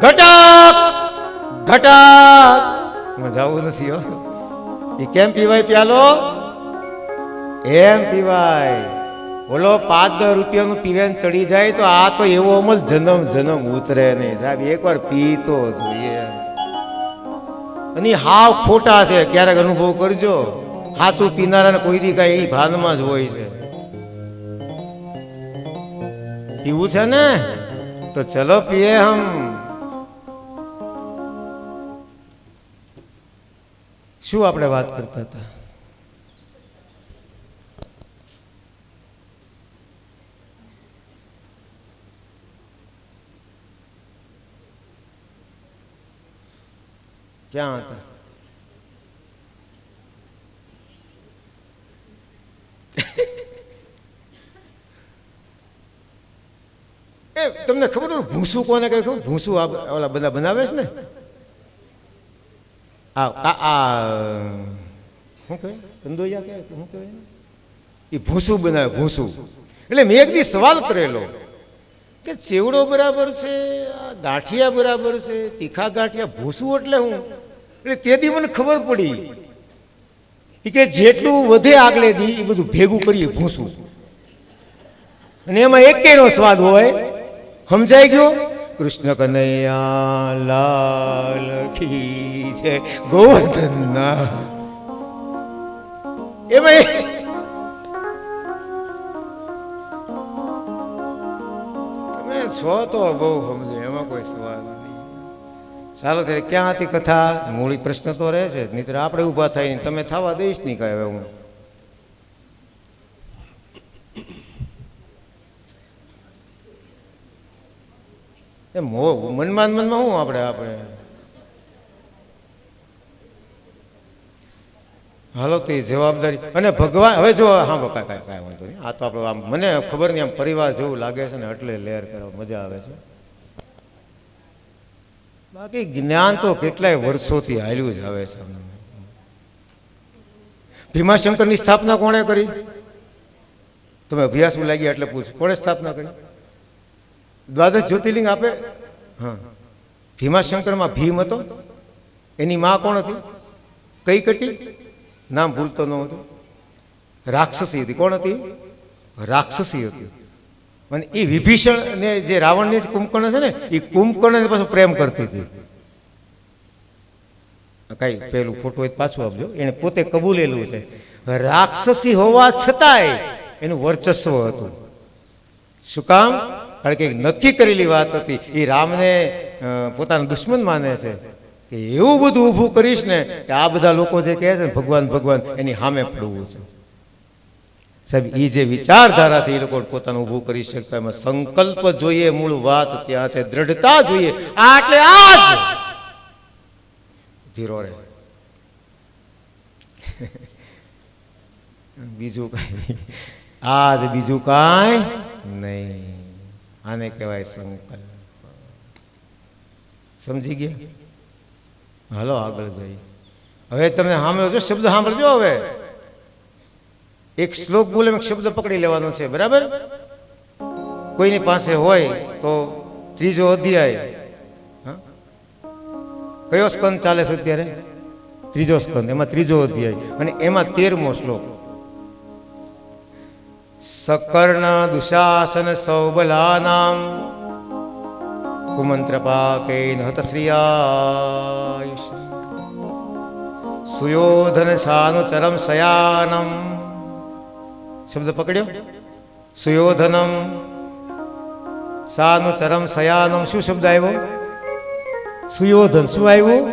S2: ઘટાક ઘટાક. મજા આવું નથી હો. એ કેમ પીવાય પ્યાલો? એમ પીવાય. બોલો 5-10 રૂપિયાનું પીવાને ચડી જાય તો આ તો એવો અમલ જન્મ જન્મ ઉતરે નહીં સાહેબ. એકવાર પીતો જોઈએ. અને હાવ ખોટા છે, ક્યારેક અનુભવ કરજો. સાચું પીનારાને કોઈ દી કાંઈ એ ભાનમાં જ હોય છે. પીવું છે ને તો ચલો પીએ હમ. શું આપણે વાત કરતા હતા? ક્યાં હતા? એ તમને ખબર હોય ભૂસું કોને કહે? ખબર ભૂસું ઓલા બધા બનાવે છે ને, શું કહે કંદોયા કે શું કહેવાય? એ ભૂસું બનાવે, ભૂસું. એટલે મેં એક દી સવાલ કરેલો કે ચેવડો બરાબર છે, ગાંઠિયા બરાબર છે, તીખા ગાંઠિયા, ભૂસું એટલે હું? એટલે તેથી મને ખબર પડી કે જેટલું વધે આગલે દી એ બધું ભેગું કરીએ ભૂસું, અને એમાં એકેયનો સ્વાદ હોય. સમજાઈ ગયો? કૃષ્ણ કનૈયા લાલ કી છે, ગોવર્ધનના. એમાં તમે છો તો બહુ સમજો, એમાં કોઈ સવાલ નહીં. ચાલો ત્યારે ક્યાં હતી કથા? મૂળી પ્રશ્ન તો રહે છે, નહીં આપણે ઊભા થાય તમે થવા દઈશ નહીં કાંઈ. હવે હું એમ મનમાં શું આપણે હાલો તો એ જવાબદારી. અને ભગવાન હવે જો હા કાંઈ વાંધો નહીં, આ તો આપણે આમ મને ખબર નહીં, આમ પરિવાર જેવું લાગે છે ને એટલે લેર કરવા મજા આવે છે. બાકી જ્ઞાન તો કેટલાય વર્ષોથી હાલ્યું જ આવે છે. ભીમાશંકરની સ્થાપના કોણે કરી? તમે અભ્યાસમાં લાગ્યા એટલે પૂછ, કોણે સ્થાપના કરી? દ્વાદશ જ્યોતિર્લિંગ આપે. હા, ભીમાશંકરમાં ભીમ હતો, એની માં કોણ હતી? કઈ કટી? નામ ભૂલતો ન હતું. રાક્ષસી હતી. કોણ હતી? રાક્ષસી હતી. અને એ વિભીષણ ને જે રાવણની કુંભકર્ણ છે ને, એ કુંભકર્ણને પાછું પ્રેમ કરતી હતી. કઈ પેલું ફોટો હોય પાછું આપજો. એને પોતે કબૂલેલું છે, રાક્ષસી હોવા છતાંય એનું વર્ચસ્વ હતું. શું કામ? કારણ કે નક્કી કરેલી વાત હતી. એ રામને પોતાનો દુશ્મન માને છે કે એવું બધું ઊભું કરીશ ને કે આ બધા લોકો જે કહે છે ને ભગવાન ભગવાન, એની સામે પડવું છે. સાહેબ, એ જે વિચારધારા છે એ લોકો પોતાનું ઊભું કરી શકતા. એમાં સંકલ્પ જોઈએ, મૂળ વાત ત્યાં છે, દ્રઢતા જોઈએ. આ એટલે આ જ ધીરો રે, બીજું કાંઈ આ જ, બીજું કાંઈ નહીં. આને કહેવાય સંકલ્પ. સમજી ગયા? હાલો આગળ જઈએ. હવે તમને સાંભળજો, શબ્દ સાંભળજો. હવે એક શ્લોક બોલે, એક શબ્દ પકડી લેવાનો છે, બરાબર? કોઈની પાસે હોય તો 3જો અધ્યાય, કયો સ્કંદ ચાલે છે અત્યારે? 3જો સ્કંદ, એમાં 3જો અધ્યાય અને એમાં 13મો શ્લોક. સકર્ણ દુશાસન સૌબલાનામ કુમંત્રપાકેન હતશ્રિયાયુષ સુયોધન સાનુચરમ શયાનમ. શબ્દ પકડ્યો? સુયોધનમ સાનુચરમ શયાનમ. શું શબ્દ આવ્યો? સુયોધન. શું આવ્યું?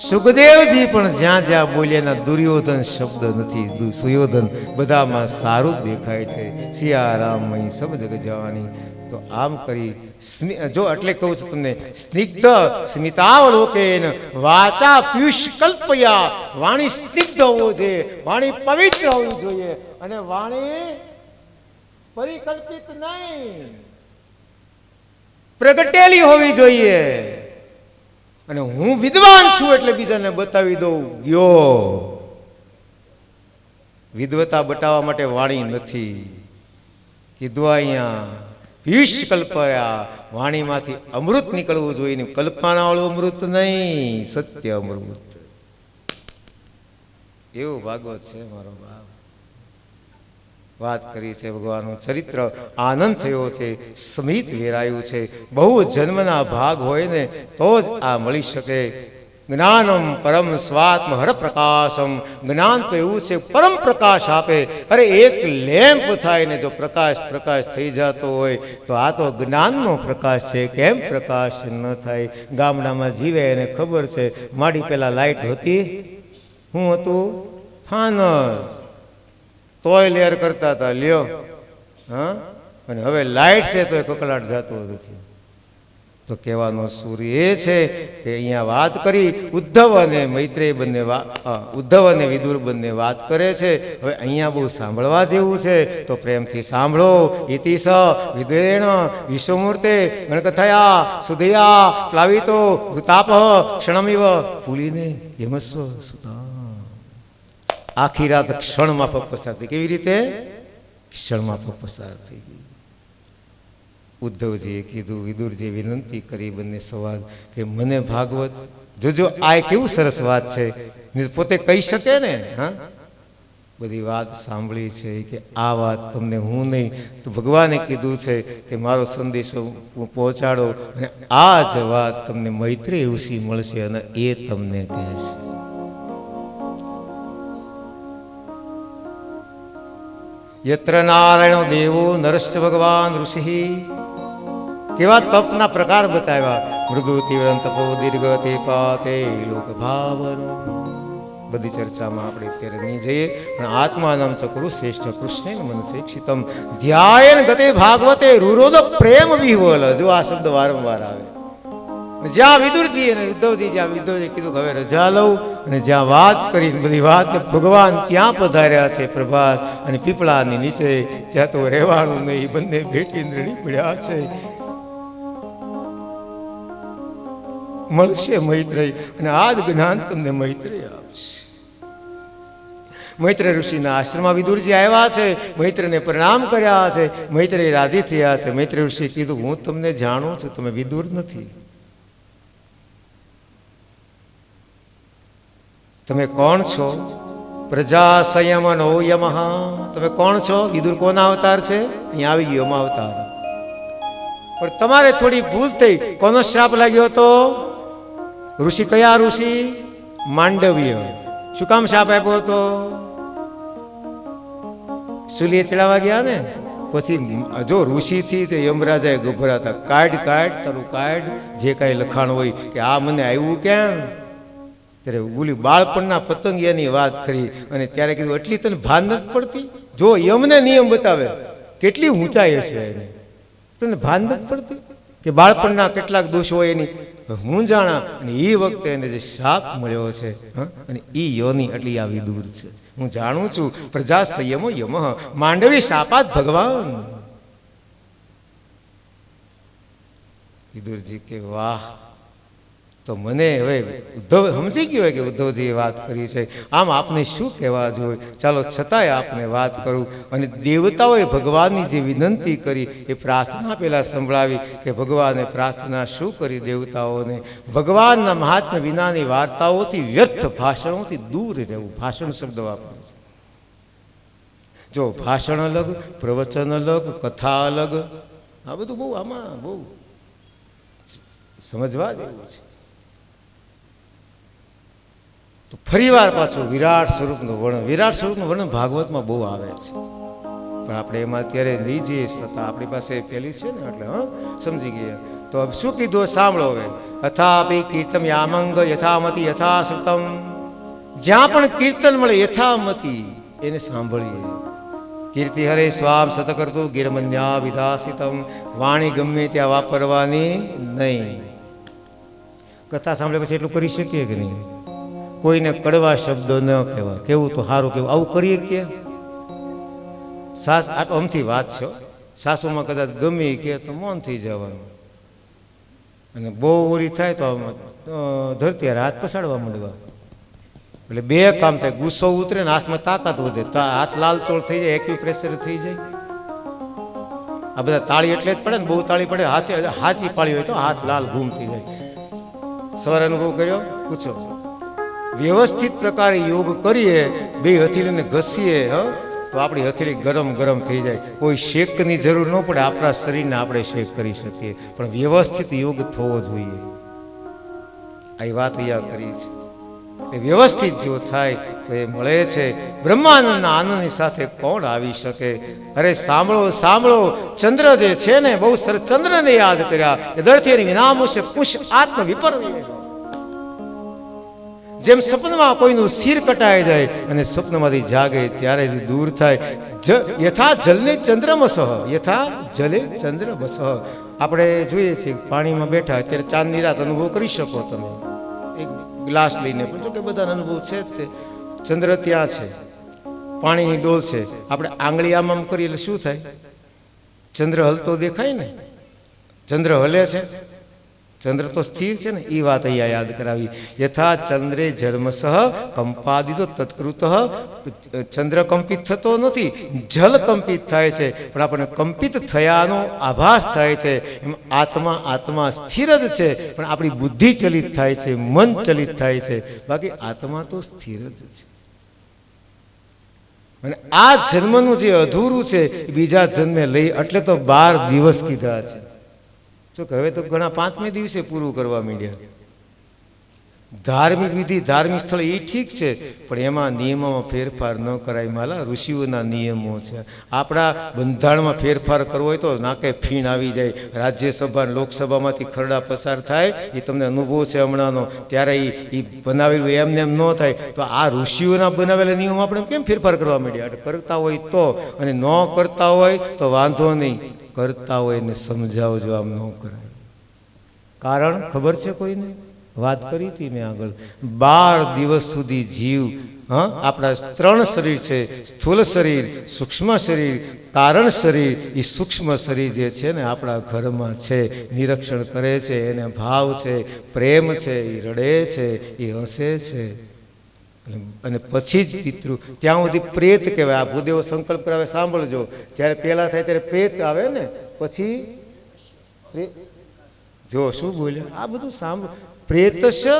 S2: સુખદેવજી પણ જ્યાં જ્યાં બોલ્યા દુર્યોધન શબ્દ નથી. સુયોધન બધામાં સારું જ દેખાય છે. સિયારામ મહી સબ જગ જવાની. તો આમ કરી જો એટલે કહું છું તમને, સ્નિગ્ધ સ્મિતાવલોકેન વાચા પિયુષ કલ્પયા. વાણી સ્નિગ્ધ હોવું જોઈએ, વાણી પવિત્ર હોવી જોઈએ, અને વાણી પરિકલ્પિત નહીં, પ્રગટેલી હોવી જોઈએ. અને હું વિદ્વાન છું એટલે બીજાને બતાવી દઉં. ગયો વિદ્વતા બતાવવા માટે વાણી નથી કીધું અહીંયા. પિયુષ કલ્પયા, વાણીમાંથી અમૃત નીકળવું જોઈએ. કલ્પના વાળું અમૃત નહીં, સત્ય અમૃત. એવું ભાગવત છે મારો બાપ. વાત કરી છે ભગવાનનું ચરિત્ર. આનંદ થયો છે, સ્મિત વેરાયું છે. બહુ જન્મના ભાગ હોય ને તો જ આ મળી શકે. જ્ઞાનમ પરમ સ્વાત્મ હર પ્રકાશમ. જ્ઞાન તો એવું છે, પરમ પ્રકાશ આપે. અરે એક લેમ્પ થાય ને જો પ્રકાશ પ્રકાશ થઈ જતો હોય તો આ તો જ્ઞાનનો પ્રકાશ છે. કેમ પ્રકાશ ન થાય? ગામડામાં જીવે એને ખબર છે. માડી પેલા લાઈટ હતી, શું હતું? ફાનર. તોય લેર કરતા હતા, લ્યો. હા, અને હવે લાઈટ છે તો એ કકલાટ જતો નથી. તો કહેવાનો સૂર એ છે કે અહીંયા વાત કરી ઉદ્ધવ અને મૈત્રેય બંને, ઉદ્ધવ અને વિદુર બંને વાત કરે છે. હવે અહીંયા બહુ સાંભળવા જેવું છે, તો પ્રેમથી સાંભળો. ઇતિસ વિદ્વેણ વિશ્વમૂર્તે ગણકથયા સુધયા પ્લાવિતો વૃતાપ ક્ષણમિવ ફૂલીને યમસ્વ સુતા. આખી રાત ક્ષણમાફક પસાર થઈ. કેવી રીતે? ક્ષણમાફક પસાર થઈ ગઈ. ઉદ્ધવજીએ કીધું, વિદુરજીએ વિનંતી કરી બંને સવાલ કે મને ભાગવત જોજો આ કેવું સરસ વાત છે, પોતે કહી શકે ને. હા, બધી વાત સાંભળી છે કે આ વાત તમને હું નહીં તો ભગવાને કીધું છે કે મારો સંદેશો પહોંચાડો, અને આ જ વાત તમને મૈત્રેય ઋષિ મળશે અને એ તમને કહેશે. યત્ર નારાયણો દેવો નરશ્ચ ભગવાન ઋષિ. કેવા તપના પ્રકાર બતાવ્યા. મૃદુ તીવ્ર તપો દીર્ઘ તે પાતે લોક ભાવનો. બધી ચર્ચામાં આપણે અત્યારે નહીં જઈએ, પણ આત્માનમ ચક્રુ શ્રેષ્ઠ કૃષ્ણ મનસેક્ષિતમ ધ્યાયન ગતે ભાગવતે રૂરોદ પ્રેમ વિહવલ. જો આ શબ્દ વારંવાર આવે. જ્યાં વિદુરજી અને ઉદ્ધવજી, જ્યાં ઉદ્ધવજી કીધું હવે રજા લઉં, અને જ્યાં વાત કરી બધી વાત ભગવાન ત્યાં પધાર્યા છે પ્રભાસ અને પીપળાની નીચે, ત્યાં તો રહેવાનું નહીં, બંને ભેટી રડી પડ્યા છે. મળશે મૈત્રેય, અને આ જ જ્ઞાન તમને મૈત્રેય આપશે. મૈત્રેય ઋષિના આશ્રમમાં વિદુરજી આવ્યા છે, મૈત્રને પ્રણામ કર્યા છે, મૈત્રેય રાજી થયા છે. મૈત્રેય ઋષિ કીધું હું તમને જાણું છું, તમે વિદુર નથી. તમે કોણ છો? પ્રજા સંયમનો યમઃ. તમે કોણ છો? વિદુર કોના અવતાર છે? અહીંયા આવી ગયો એમાં અવતાર. પણ તમારે થોડી ભૂલ થઈ. કોનો શ્રાપ લાગ્યો હતો? ઋષિ. કયા ઋષિ? માંડવ્ય. શું કામ શાપ આપ્યો હતો? સુલીએ ચડાવવા ગયા ને પછી જો ઋષિ થી તે યમરાજાએ ગભરાતા, કાઢ તારું કાઢ, જે કાંઈ લખાણ હોય કે આ મને આવ્યું કેમ. ત્યારે બોલી બાળપણના પતંગિયાની વાત કરી, અને ત્યારે કીધું એટલી તને ભાન નથી પડતી? જો યમને નિયમ બતાવે કેટલી ઊંચાઈ હશે એને, તને ભાન નથી પડતી કે બાળપણના કેટલાક દોષ હોય એની હું જાણા. અને એ વખતે એને જે શાપ મળ્યો છે, અને એ યોની એટલી આ વિદુર છે. હું જાણું છું. પ્રજા સંયમો યમઃ માંડવી શાપાત ભગવાન. વિદુરજી કે વાહ, તો મને હવે ઉદ્ધવ સમજી ગયો કે ઉદ્ધવજીએ વાત કરી છે, આમ આપને શું કહેવા જોઈએ. ચાલો છતાંય આપને વાત કરું. અને દેવતાઓએ ભગવાનની જે વિનંતી કરી એ પ્રાર્થના પહેલા સંભળાવી કે ભગવાને પ્રાર્થના શું કરી દેવતાઓને? ભગવાનના મહાત્મ્ય વિનાની વાર્તાઓથી, વ્યર્થ ભાષણોથી દૂર રહેવું. ભાષણ શબ્દ વાપર્યો છે. જો ભાષણ અલગ, પ્રવચન અલગ, કથા અલગ, આ બધું બહુ આમાં બહુ સમજવા જેવું છે. તો ફરી વાર પાછું વિરાટ સ્વરૂપનું વર્ણન. વિરાટ સ્વરૂપનું વર્ણન ભાગવતમાં બહુ આવે છે, પણ આપણે એમાં અત્યારે નહીં જઈએ છતાં આપણી પાસે પેલી છે ને એટલે સમજી ગયા. તો હવે શું કીધું સાંભળો. હવે અથાપી કીર્તમ યામંગ યથામતી યથાશ્રુતમ. જ્યાં પણ કીર્તન મળે યથામતી એને સાંભળીએ. કીર્તિ હરે સ્વામ સત કરતું ગિરમન્યા વિધાસિતમ. વાણી ગમે ત્યાં વાપરવાની નહીં. કથા સાંભળે પછી એટલું કરી શકીએ કે નહીં? કોઈને કડવા શબ્દો ન કહેવા. કેવું તો સારું કેવું, આવું કરીએ કે સાસ આ તો અમથી વાત છે. સાસુમાં કદાચ ગમી કે તો મૌન થઈ જવાનું, અને બહુ ઓરી થાય તો ધરતી હાથ પસાડવા માંડવા. એટલે બે કામ થાય, ગુસ્સો ઉતરે ને હાથમાં તાકાત વધે, હાથ લાલ ચોળ થઈ જાય, એક્યુપ્રેશર થઈ જાય. આ બધા તાળી એટલે જ પડે ને, બહુ તાળી પડે હાથે હાથી પાળી હોય તો હાથ લાલ ઘૂમ થઈ જાય. સવારે અનુભવ કર્યો? પૂછો. વ્યવસ્થિત પ્રકારે યોગ કરીએ, બે હથેળીને ઘસીએ તો આપણી હથેળી ગરમ ગરમ થઈ જાય. કોઈ શેકની જરૂર ન પડે, આપણા શરીરને આપણે શેક કરી શકીએ, પણ વ્યવસ્થિત યોગ થવો જોઈએ. આ વાત અહીંયા કરી છે. એ વ્યવસ્થિત જો થાય તો એ મળે છે. બ્રહ્માનંદના આનંદની સાથે કોણ આવી શકે? અરે સાંભળો સાંભળો, ચંદ્ર જે છે ને, બહુ સરસ ચંદ્રને યાદ કર્યા. યદર્થી વિનામુષ્ય પુષ આત્મ વિપર્ય. જેમ સપનમાં કોઈનું શિર કટાઈ જાય અને સ્વપ્નમાંથી જાગે ત્યારે દૂર થાય. યથા જલને ચંદ્રમસઃ, યથા જલે ચંદ્રમસઃ. આપણે જોઈએ છીએ પાણીમાં બેઠા અત્યારે ચાંદની રાત અનુભવ કરી શકો તમે એક ગ્લાસ લઈને, પણ જો કે બધાનો અનુભવ છે જ. તે ચંદ્ર ત્યાં છે, પાણીની ડોલ છે, આપણે આંગળી આમ કરીએ એટલે શું થાય? ચંદ્ર હલતો દેખાય ને. ચંદ્ર હલે છે ચંદ્ર તો સ્થિર છે ને, એ વાત અહીંયા યાદ કરાવી. યથા ચંદ્રે જન્મસઃ કંપાદિતો તત્કૃત. ચંદ્ર કંપિત થતો નથી, જલ કંપિત થાય છે, પણ આપણને કંપિત થયાનો આભાસ થાય છે. એમ આત્મા સ્થિર જ છે, પણ આપણી બુદ્ધિ ચલિત થાય છે, મન ચલિત થાય છે, બાકી આત્મા તો સ્થિર જ છે. અને આ જન્મનું જે અધૂરું છે એ બીજા જન્મે લઈ, એટલે તો 12 દિવસ કીધા છે. જો કે હવે તો ઘણા 5મે દિવસે પૂરું કરવા માંડ્યા. ધાર્મિક વિધિ, ધાર્મિક સ્થળ એ ઠીક છે, પણ એમાં નિયમોમાં ફેરફાર ન કરાય. માલા ઋષિઓના નિયમો છે. આપણા બંધારણમાં ફેરફાર કરવો હોય તો નાકે ફીણ આવી જાય. રાજ્યસભા લોકસભામાંથી ખરડા પસાર થાય, એ તમને અનુભવ છે હમણાંનો, ત્યારે એ બનાવેલું એમને એમ ન થાય. તો આ ઋષિઓના બનાવેલા નિયમો આપણે કેમ ફેરફાર કરવા માંડ્યા? કરતા હોય તો, અને ન કરતા હોય તો વાંધો નહીં, કરતા હોય ને સમજાવજો, આમ ન કરાય. કારણ ખબર છે કોઈને? વાત કરી હતી મેં આગળ. 12 દિવસ સુધી જીવ, આપણા 3 શરીર છે, સ્થૂલ શરીર, સૂક્ષ્મ શરીર, કારણ શરીર. એ સૂક્ષ્મ શરીર જે છે ને આપણા ઘરમાં છે, નિરીક્ષણ કરે છે, એને ભાવ છે, પ્રેમ છે, એ રડે છે, એ હસે છે. અને પછી જ પિતૃ, ત્યાં સુધી પ્રેત કહેવાય. આ ભૂદેવો સંકલ્પ કરાવે, સાંભળજો. જ્યારે પહેલા થાય ત્યારે પ્રેત આવે ને, પછી જો શું બોલ્યા, આ બધું સાંભળ. પ્રેતસ્ય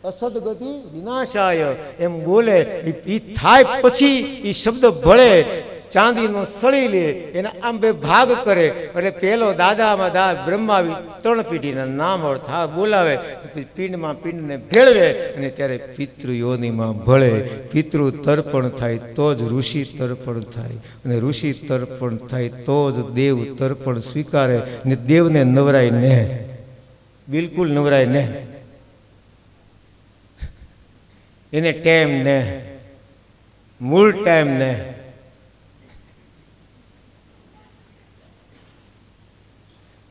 S2: અસદગતિ વિનાશાય એમ બોલે. એ થાય પછી એ શબ્દ ભળે, ચાંદીનો સળી લે, એના આમ 2 ભાગ કરે. એટલે પેલો દાદામાં દા બ્રહ્મા 3 પેઢીના નામ બોલાવે, પિંડને ભેળવે, અને ત્યારે પિતૃ યોનિમાં ભળે. પિતૃ તર્પણ થાય તો જ ઋષિ તર્પણ થાય, અને ઋષિ તર્પણ થાય તો જ દેવ તર્પણ સ્વીકારે. ને દેવને નવરાય ને, બિલકુલ નવરાય ને, એને ટાઈમ ને, મૂળ ટાઈમ ને.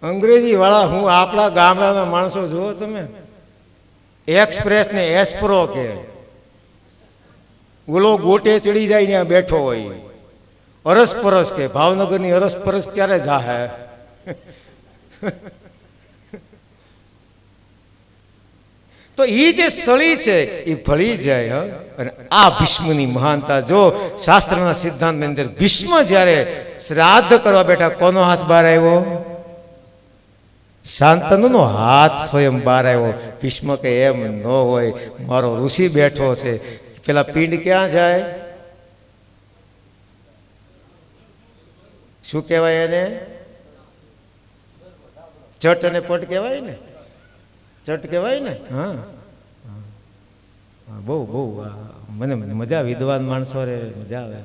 S2: અંગ્રેજી વાળા, હું આપણા ગામડાના માણસો જુઓ તમે, એક્સપ્રેસ ને એસ્પ્રો કે, ઓલો ગોટે ચડી જાય ત્યાં બેઠો હોય. અરસપરસ કે, ભાવનગરની અરસપરસ ક્યારે જાહે? તો એ જે સળી છે એ ભળી જાય. અને આ ભીષ્મની મહાનતા જો શાસ્ત્રના સિદ્ધાંતની અંદર, ભીષ્મ જ્યારે શ્રાદ્ધ કરવા બેઠા, કોનો હાથ બહાર આવ્યો? શાંતનુનો હાથ સ્વયં બહાર આવ્યો. ભીષ્મ કે એમ ન હોય, મારો ઋષિ બેઠો છે. પેલા પિંડ ક્યાં જાય? શું કહેવાય એને? ચટ અને પટ કહેવાય ને, ચટ કહેવાય ને. હા, બહુ મને મજા, વિદ્વાન માણસો રે મજા આવે.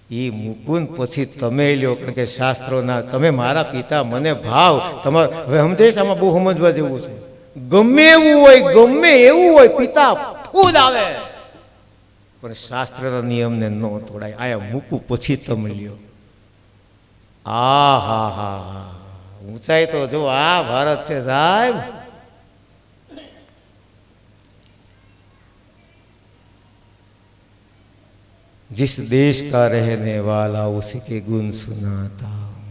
S2: એ મુકુંદ પછી તમે લ્યો, કારણ કે શાસ્ત્રોના, તમે મારા પિતા, મને ભાવ તમારે. હવે સમજાઈશ, આમાં બહુ સમજવા જેવું છે. ગમે એવું હોય, ગમે એવું હોય, પિતા ખુદ આવે, પણ શાસ્ત્રના નિયમને ન તોડાય. આયા મૂકું પછી તમે લ્યો. હા, ઊંચાઈ તો જો આ ભારત છે સાહેબ. जिस देश का रहने वाला उसी के गुण सुनाता हूँ,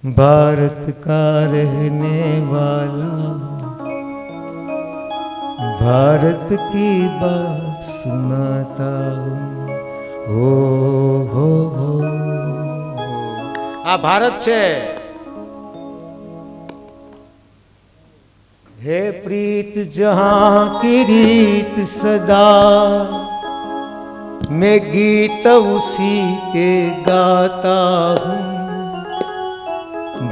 S2: भारत का रहने वाला भारत की बात सुनाता हूँ. हो આ ભારત છે. હે પ્રીત જહાં की रीत सदा, मैं गीत उसी के गाता हूँ.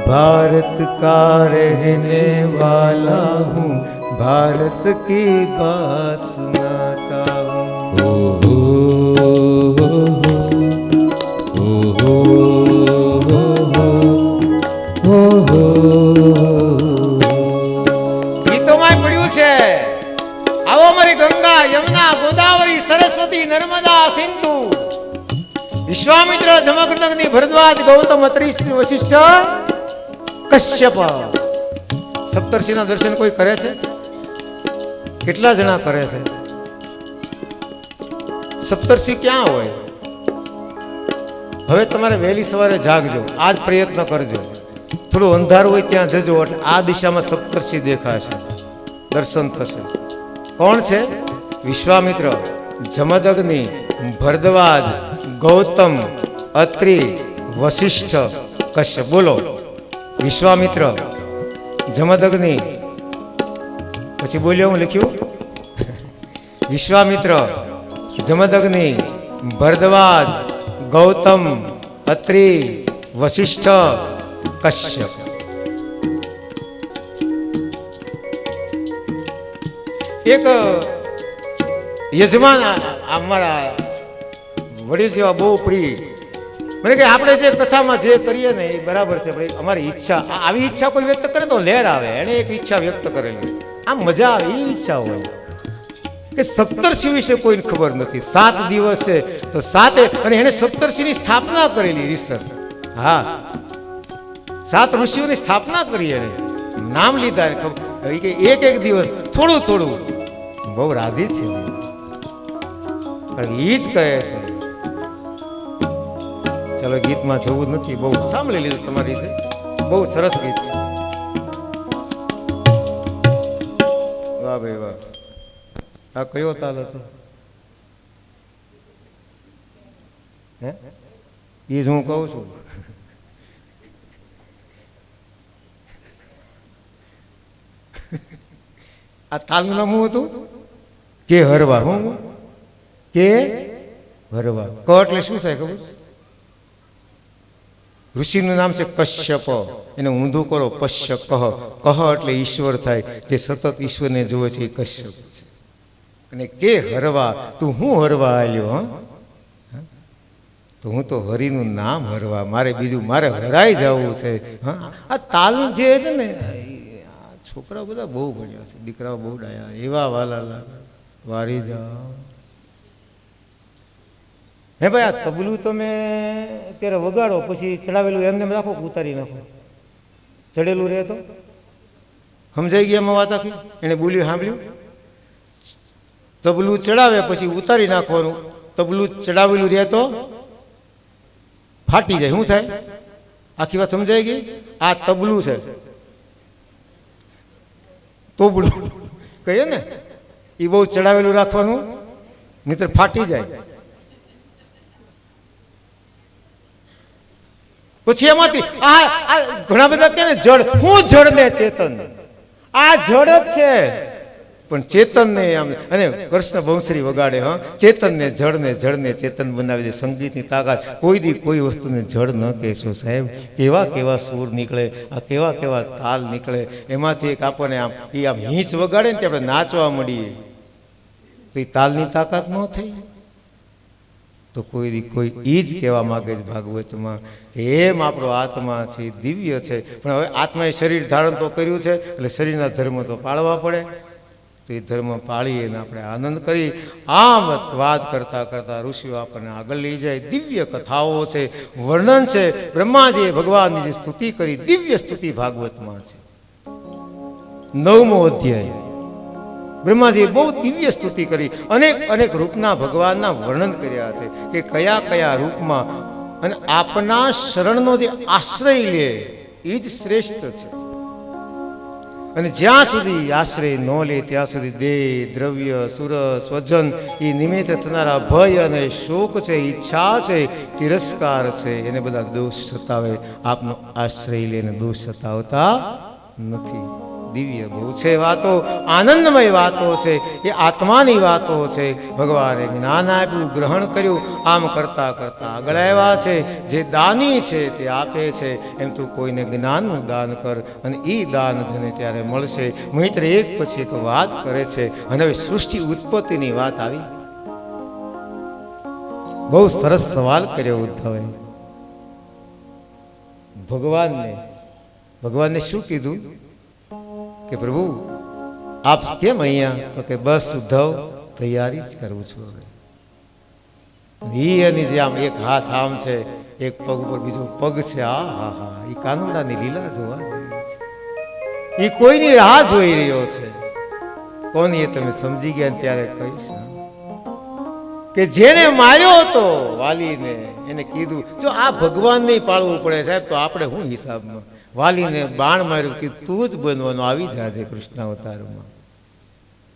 S2: भारत का रहने वाला हूँ, भारत की बात सुनाता हूँ. ગીતોમાં પડ્યું છે, આવો મારી ગંગા, યમુના, ગોદાવરી, સરસ્વતી, નર્મદા, સિંધુ, વિશ્વામિત્ર, જમગ્નગ્નિ, ભરદ્વાજ, ગૌતમ, અત્રિ, વશિષ્ઠ, કશ્યપ. સપ્તર્ષિના દર્શન કોઈ કરે છે? કેટલા જણા કરે છે? સપ્તર્ષિ ક્યાં હોય? હવે તમારે વહેલી સવારે જાગજો, આજ પ્રયત્ન કરજો. થોડું અંધારું હોય ત્યાં જજો, એટલે આ દિશામાં સપ્તર્ષિ દેખાશે, દર્શન થશે. કોણ છે? વિશ્વામિત્ર, જમદગ્નિ, ભરદ્વાજ, ગૌતમ, અત્રિ, વશિષ્ઠ, કશ્યપ. બોલો, વિશ્વામિત્ર, જમદગ્નિ, પછી બોલ્યો હું લખ્યું, વિશ્વામિત્ર, જમદગ્નિ, ભરદ્વાજ, ગૌતમ, અત્રિ, વશિષ્ઠ, કશ્યપ. એક યજમાન અમારા વડીલ જેવા બહુ પ્રિય, મને કે આપણે જે કથામાં જે કરીએ ને એ બરાબર છે, પણ અમારી ઈચ્છા, આવી ઈચ્છા કોઈ વ્યક્ત કરે તો લહેર આવે. એને એક ઈચ્છા વ્યક્ત કરેલી, આમ મજા આવે એ ઈચ્છા હોય કે સપ્તર્ષિ વિશે કોઈને ખબર નથી. 7 દિવસ છે તો 7, અને એને સપ્તર્ષિની સ્થાપના કરેલી રિસર્ચ. હા, 7 ઋષિઓની સ્થાપના કરી, એને નામ લીધા. એક એક દિવસ થોડું થોડું, બહુ રાજી છે. એ જ કહે છે. ચાલો, ગીતમાં જવું નથી, બહુ સાંભળી લીધું તમારી રીતે, બહુ સરસ ગીત છે. વાહ ભાઈ વાહ. આ કયો તાલ હતો? હે, એ જ હું કહું છું. આ તાલનું નામ શું હતું? કે હરવા. હું કે હરવા. ક એટલે શું થાય ખબર? ઋષિનું નામ છે કશ્યપ. એને ઊંધું કરો, પશ્ય કહ. કહ એટલે ઈશ્વર થાય, જે સતત ઈશ્વરને જોવે છે એ કશ્યપ છે. અને કે હરવા, તું હું હરવા આવ્યો? હા, તો હું તો હરિનું નામ હરવા, મારે બીજું મારે હરાઈ જવું છે. હા, આ તાલ જે છે ને, છોકરાઓ બધા બહુ ભણ્યા છે, દીકરાઓ બહુ ડાયા, એવા વાલા વારી જાઓ. હે ભાઈ, આ તબલું તમે અત્યારે વગાડો, પછી ચડાવેલું એમને રાખો, ઉતારી નાખો, ચડેલું રહે તો સમજાઈ ગયા એમાં વાત આખી? એને બોલ્યું સાંભળ્યું? તબલું ચડાવે પછી ઉતારી નાખવાનું, તબલું ચડાવેલું રહે તો ફાટી જાય. શું થાય? આખી વાત સમજાઈ ગઈ? આ તબલું છે, તોબડું કહીએ ને, એ બહુ ચડાવેલું રાખવાનું, નહીતર ફાટી જાય. પછી એમાંથી આ ઘણા બધા કે ને જડ, હું જડ ને ચેતન, આ જડ જ છે, પણ ચેતન ને આમ. અને કૃષ્ણ બંસરી વગાડે, હા, ચેતન ને જડ ને ચેતન બનાવી દે. સંગીતની તાકાત. કોઈ દી કોઈ વસ્તુને જડ ન કહેશો સાહેબ. કેવા કેવા સૂર નીકળે, આ કેવા કેવા તાલ નીકળે. એમાંથી એક આપણને આમ, એ આમ હીંચ વગાડે ને આપણે નાચવા મળીએ, તો એ તાલની તાકાત ન થઈ. તો કોઈ એ જ કહેવા માગે છે ભાગવતમાં કે એમ આપણો આત્મા છે દિવ્ય છે, પણ હવે આત્માએ શરીર ધારણ તો કર્યું છે, એટલે શરીરના ધર્મ તો પાળવા પડે. તો એ ધર્મ પાળીએ ને આપણે આનંદ કરી. આમ વાત કરતા કરતા ઋષિઓ આપણને આગળ લઈ જાય. દિવ્ય કથાઓ છે, વર્ણન છે. બ્રહ્માજીએ ભગવાનની જે સ્તુતિ કરી, દિવ્ય સ્તુતિ ભાગવતમાં છે. 9મો અધ્યાય. બ્રહ્માજીએ બહુ દિવ્ય સ્તુતિ કરી, અનેક રૂપના ભગવાનના વર્ણન કર્યા છે કે કયા કયા રૂપમાં. અને આપના શરણનો જે આશ્રય લે એ જ શ્રેષ્ઠ છે. અને જ્યાં સુધી આશ્રય ન લે ત્યાં સુધી દેહ, દ્રવ્ય, સુર, સ્વજન, એ નિમિત્ત થનારા ભય અને શોક છે, ઈચ્છા છે, તિરસ્કાર છે, એને બધા દોષ સતાવે. આપનો આશ્રય લઈને દોષ સતાવતા નથી. દિવ્ય બહુ છે વાતો, આનંદમય વાતો છે, એ આત્માની વાતો છે. ભગવાને જ્ઞાન આપ્યું, ગ્રહણ કર્યું, આમ કરતા કરતા આગળ આવ્યા છે. જે દાની છે તે આપે છે, એમ તું કોઈને જ્ઞાનનું દાન કર, અને એ દાન તને ત્યારે મળશે. મિત્ર એક પછી એક વાત કરે છે. અને હવે સૃષ્ટિ ઉત્પત્તિની વાત આવી. બહુ સરસ સવાલ કર્યો ઉદ્ધવે. ભગવાનને શું કીધું કે પ્રભુ આપ કેમ અહીંયા? તો કે બસ ઉદ્ધવ, તૈયારી જ કરું છું. એની જે આમ એક હાથ આમ છે, એક પગ ઉપર બીજો પગ છે. આ હા હા, એ કાનુડાની લીલા જોવા છે. એ કોઈની રાહ જોઈ રહ્યો છે. કોની એ તમે સમજી ગયા ને ત્યારે કહીશ કે જેને માર્યો હતો વાલીને, એને કીધું જો આ ભગવાન નહીં પાળવું પડે સાહેબ, તો આપણે શું હિસાબમાં? વાલીને બાણ માર્યું કે તું જ બનવાનો, આવી જાજે કૃષ્ણ અવતારમાં.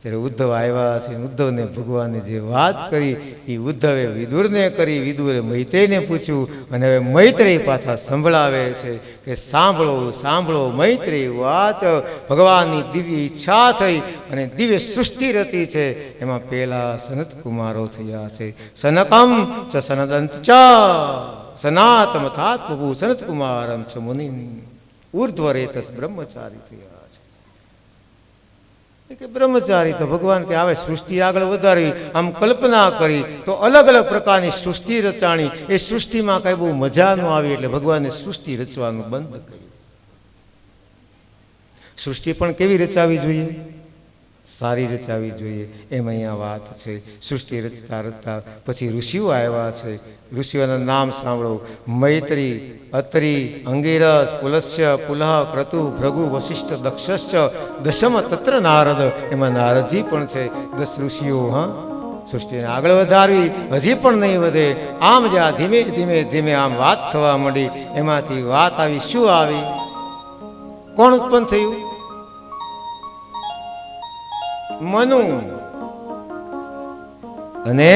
S2: ત્યારે ઉદ્ધવ આવ્યા છે. ઉદ્ધવને ભગવાને જે વાત કરી એ ઉદ્ધવે વિદુરને કરી, વિદુરે મૈત્રેયને પૂછ્યું, અને હવે મૈત્રેય પાછા સંભળાવે છે કે સાંભળો સાંભળો મૈત્રેય વાચ. ભગવાનની દિવ્ય ઈચ્છા થઈ અને દિવ્ય સૃષ્ટિ રચી છે. એમાં પહેલા સનત કુમારો થયા છે. સનકમ ચ સનદંત ચ સનાતમ થાત પ્રભુ સનત કુમારમ ચ મુનિ ઉર્ધ્વરેતસ બ્રહ્મચારી થયા છે. કે બ્રહ્મચારી તો ભગવાન કે આવે સૃષ્ટિ આગળ વધારી, આમ કલ્પના કરી તો અલગ અલગ પ્રકારની સૃષ્ટિ રચાણી. એ સૃષ્ટિમાં કઈ બહુ મજા ન આવી એટલે ભગવાને સૃષ્ટિ રચવાનું બંધ કર્યું. સૃષ્ટિ પણ કેવી રચાવી જોઈએ? સારી રચાવી જોઈએ. એમ અહીંયા વાત છે. સૃષ્ટિ રચતા રચતા પછી ઋષિઓ આવ્યા છે. ઋષિઓના નામ સાંભળો: મૈત્રી, અત્રિ, અંગિરસ, પુલસ્ય, પુલહ, ક્રતુ, ભૃગુ, વશિષ્ઠ, દક્ષશ્ચ, દશમ તત્ર નારદ. એમાં નારદજી પણ છે. 10 ઋષિઓ. હા, સૃષ્ટિને આગળ વધારવી, હજી પણ નહીં વધે. આમ જ્યાં ધીમે ધીમે ધીમે આમ વાત થવા માંડી, એમાંથી વાત આવી. શું આવી? કોણ ઉત્પન્ન થયું? મનુ. અને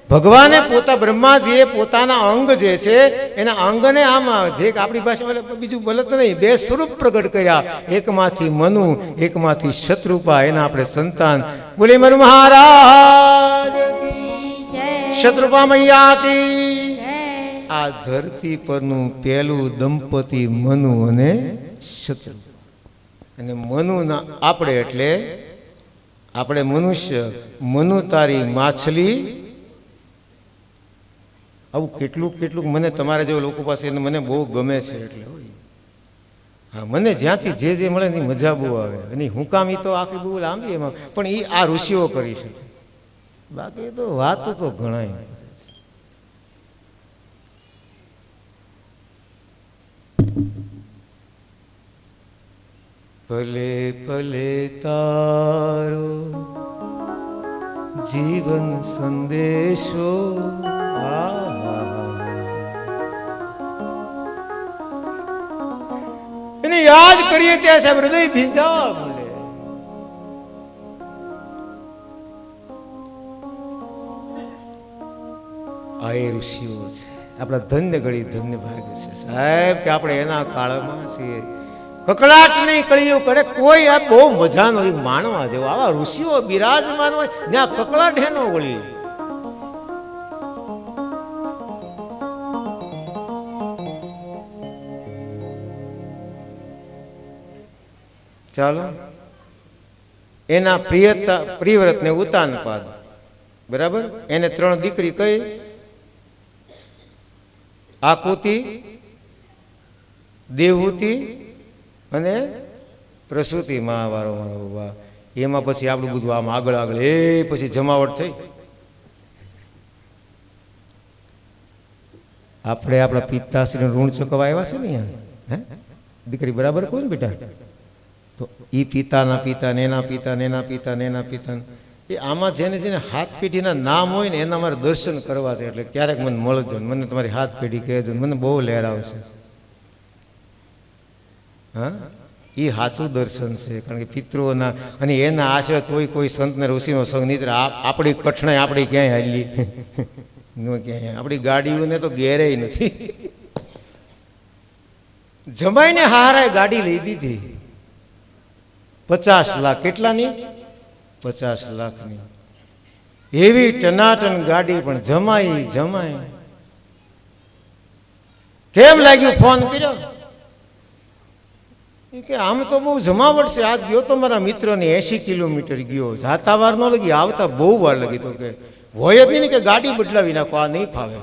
S2: ભગવાને પોતા બ્રહ્માજીએ પોતાના અંગ જે છે એના અંગને આમ જે આપણી ભાષામાં બીજું બોલત નહીં, 2 સ્વરૂપ પ્રગટ કર્યા. એકમાંથી મનુ, એકમાંથી શત્રુપા. એના આપણે સંતાન. બોલે મનુ મહારાજ શત્રુપા મૈયા કી. આ ધરતી પરનું પહેલું દંપતી મનુ અને શત્રુ. અને મનુના આપણે એટલે આપણે મનુષ્ય. મનુ તારી માછલી. આવું કેટલુંક કેટલુંક મને તમારા જેવા લોકો પાસે મને બહુ ગમે છે. એટલે હા, મને જ્યાંથી જે જે મળે એની મજા બહુ આવે. અને હું કામ એ તો આખી બહુ લાંબી એમાં, પણ એ આ ઋષિઓ કરી શકે. બાકી તો વાતો તો ઘણાય. ભલે ભલે તારો જીવન સંદેશો. એને યાદ કરીએ ત્યાં સાહેબ હૃદય ભીંજાવા મળે. આ એ ઋષિઓ છે. આપણા ધન્ય ઘડી ધન્ય ભાગ્ય છે સાહેબ કે આપણે એના કાળમાં છીએ. કકળાટ નહીં કળિયું કરે કોઈ. આ બહુ મજાનો માનવા જેવો. આવા ઋષિઓ બિરાજમાન હોય ત્યાં કકળાટ હેનો વળી. ચાલો, એના પ્રિયવ્રત ને ઉતાનપાદ. બરાબર. એને 3 દીકરી કઈ? આકુતિ, દેવહૂતિ અને પ્રસૂતિ. મહાવારો મારો. એમાં પછી આપણું બધું આમ આગળ આગળ એ પછી જમાવટ થઈ. આપણે આપણા પિતાશ્રીનું ઋણ ચૂકવવા આવ્યા છે ને અહીંયા. હે દીકરી બરાબર કોઈ ને બેટા? તો એ પિતાના પિતા ને એના પિતા ને એના પિતા ને એના પિતા. એ આમાં જેને જેને હાથ પેઢીના નામ હોય ને એના મારે દર્શન કરવા છે. એટલે ક્યારેક મને મળજો, મને તમારી હાથ પેઢી કહેજો, મને બહુ લહેર આવશે. હા, એ સાચું દર્શન છે. કારણ કે પિતૃઓના અને એના આશરે કોઈ સંતને ઋષિનો સંગ નહીં. આપણી કઠણાઈ આપણી ક્યાંય હાલી ન ક્યાંય. આપણી ગાડીઓને તો ગેરે નથી. જમાઈને હારાએ ગાડી લઈ દીધી 50 લાખ. કેટલાની? 50 લાખની. એવી ટનાટન ગાડી. પણ જમાઈ કેમ લાગ્યું? ફોન કર્યો કે આમ તો બહુ જમાવટ છે. આજ ગયો તો મારા મિત્રને 80 કિલોમીટર ગયો. જાતા વાર ન લગી, આવતા બહુ વાર લગી. તો કે હોય જ નહીં કે ગાડી બદલાવી નાખો, આ નહીં ફાવે.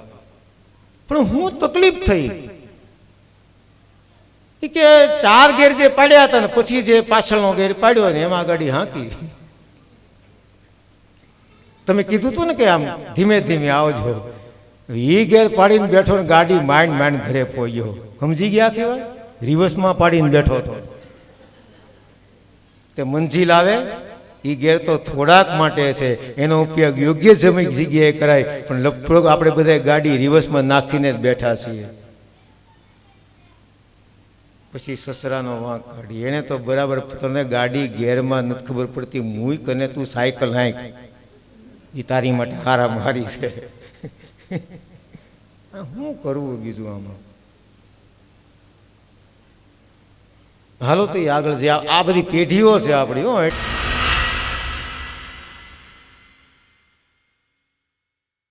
S2: પણ હું તકલીફ થઈ કે 4 ગેર જે પાડ્યા હતા ને પછી જે પાછળનો ગેર પાડ્યો ને એમાં ગાડી હાંકી. તમે કીધું હતું ને કે આમ ધીમે ધીમે આવજો. એ ગેર પાડીને બેઠો ને ગાડી માંડ ઘરે પહોંચ્યો. સમજી ગયા કેવા? રિવર્સમાં પાડીને બેઠો હતો. તે મંજિલ આવે એ ગેર તો થોડાક માટે છે. એનો ઉપયોગ યોગ્ય જગ્યાએ કરાય. પણ લગભગ આપણે બધા ગાડી રિવર્સમાં નાખીને જ બેઠા છીએ. પછી સસરાનો વાંક કાઢી. એણે તો બરાબર તને ગાડી ગેરમાં નથી ખબર પડતી, મૂક અને તું સાયકલ હાંક, એ તારી માટે હારા મારી છે. શું કરવું બીજું આમાં? હાલો તો આગળ જે આ બધી પેઢીઓ છે આપણી, હો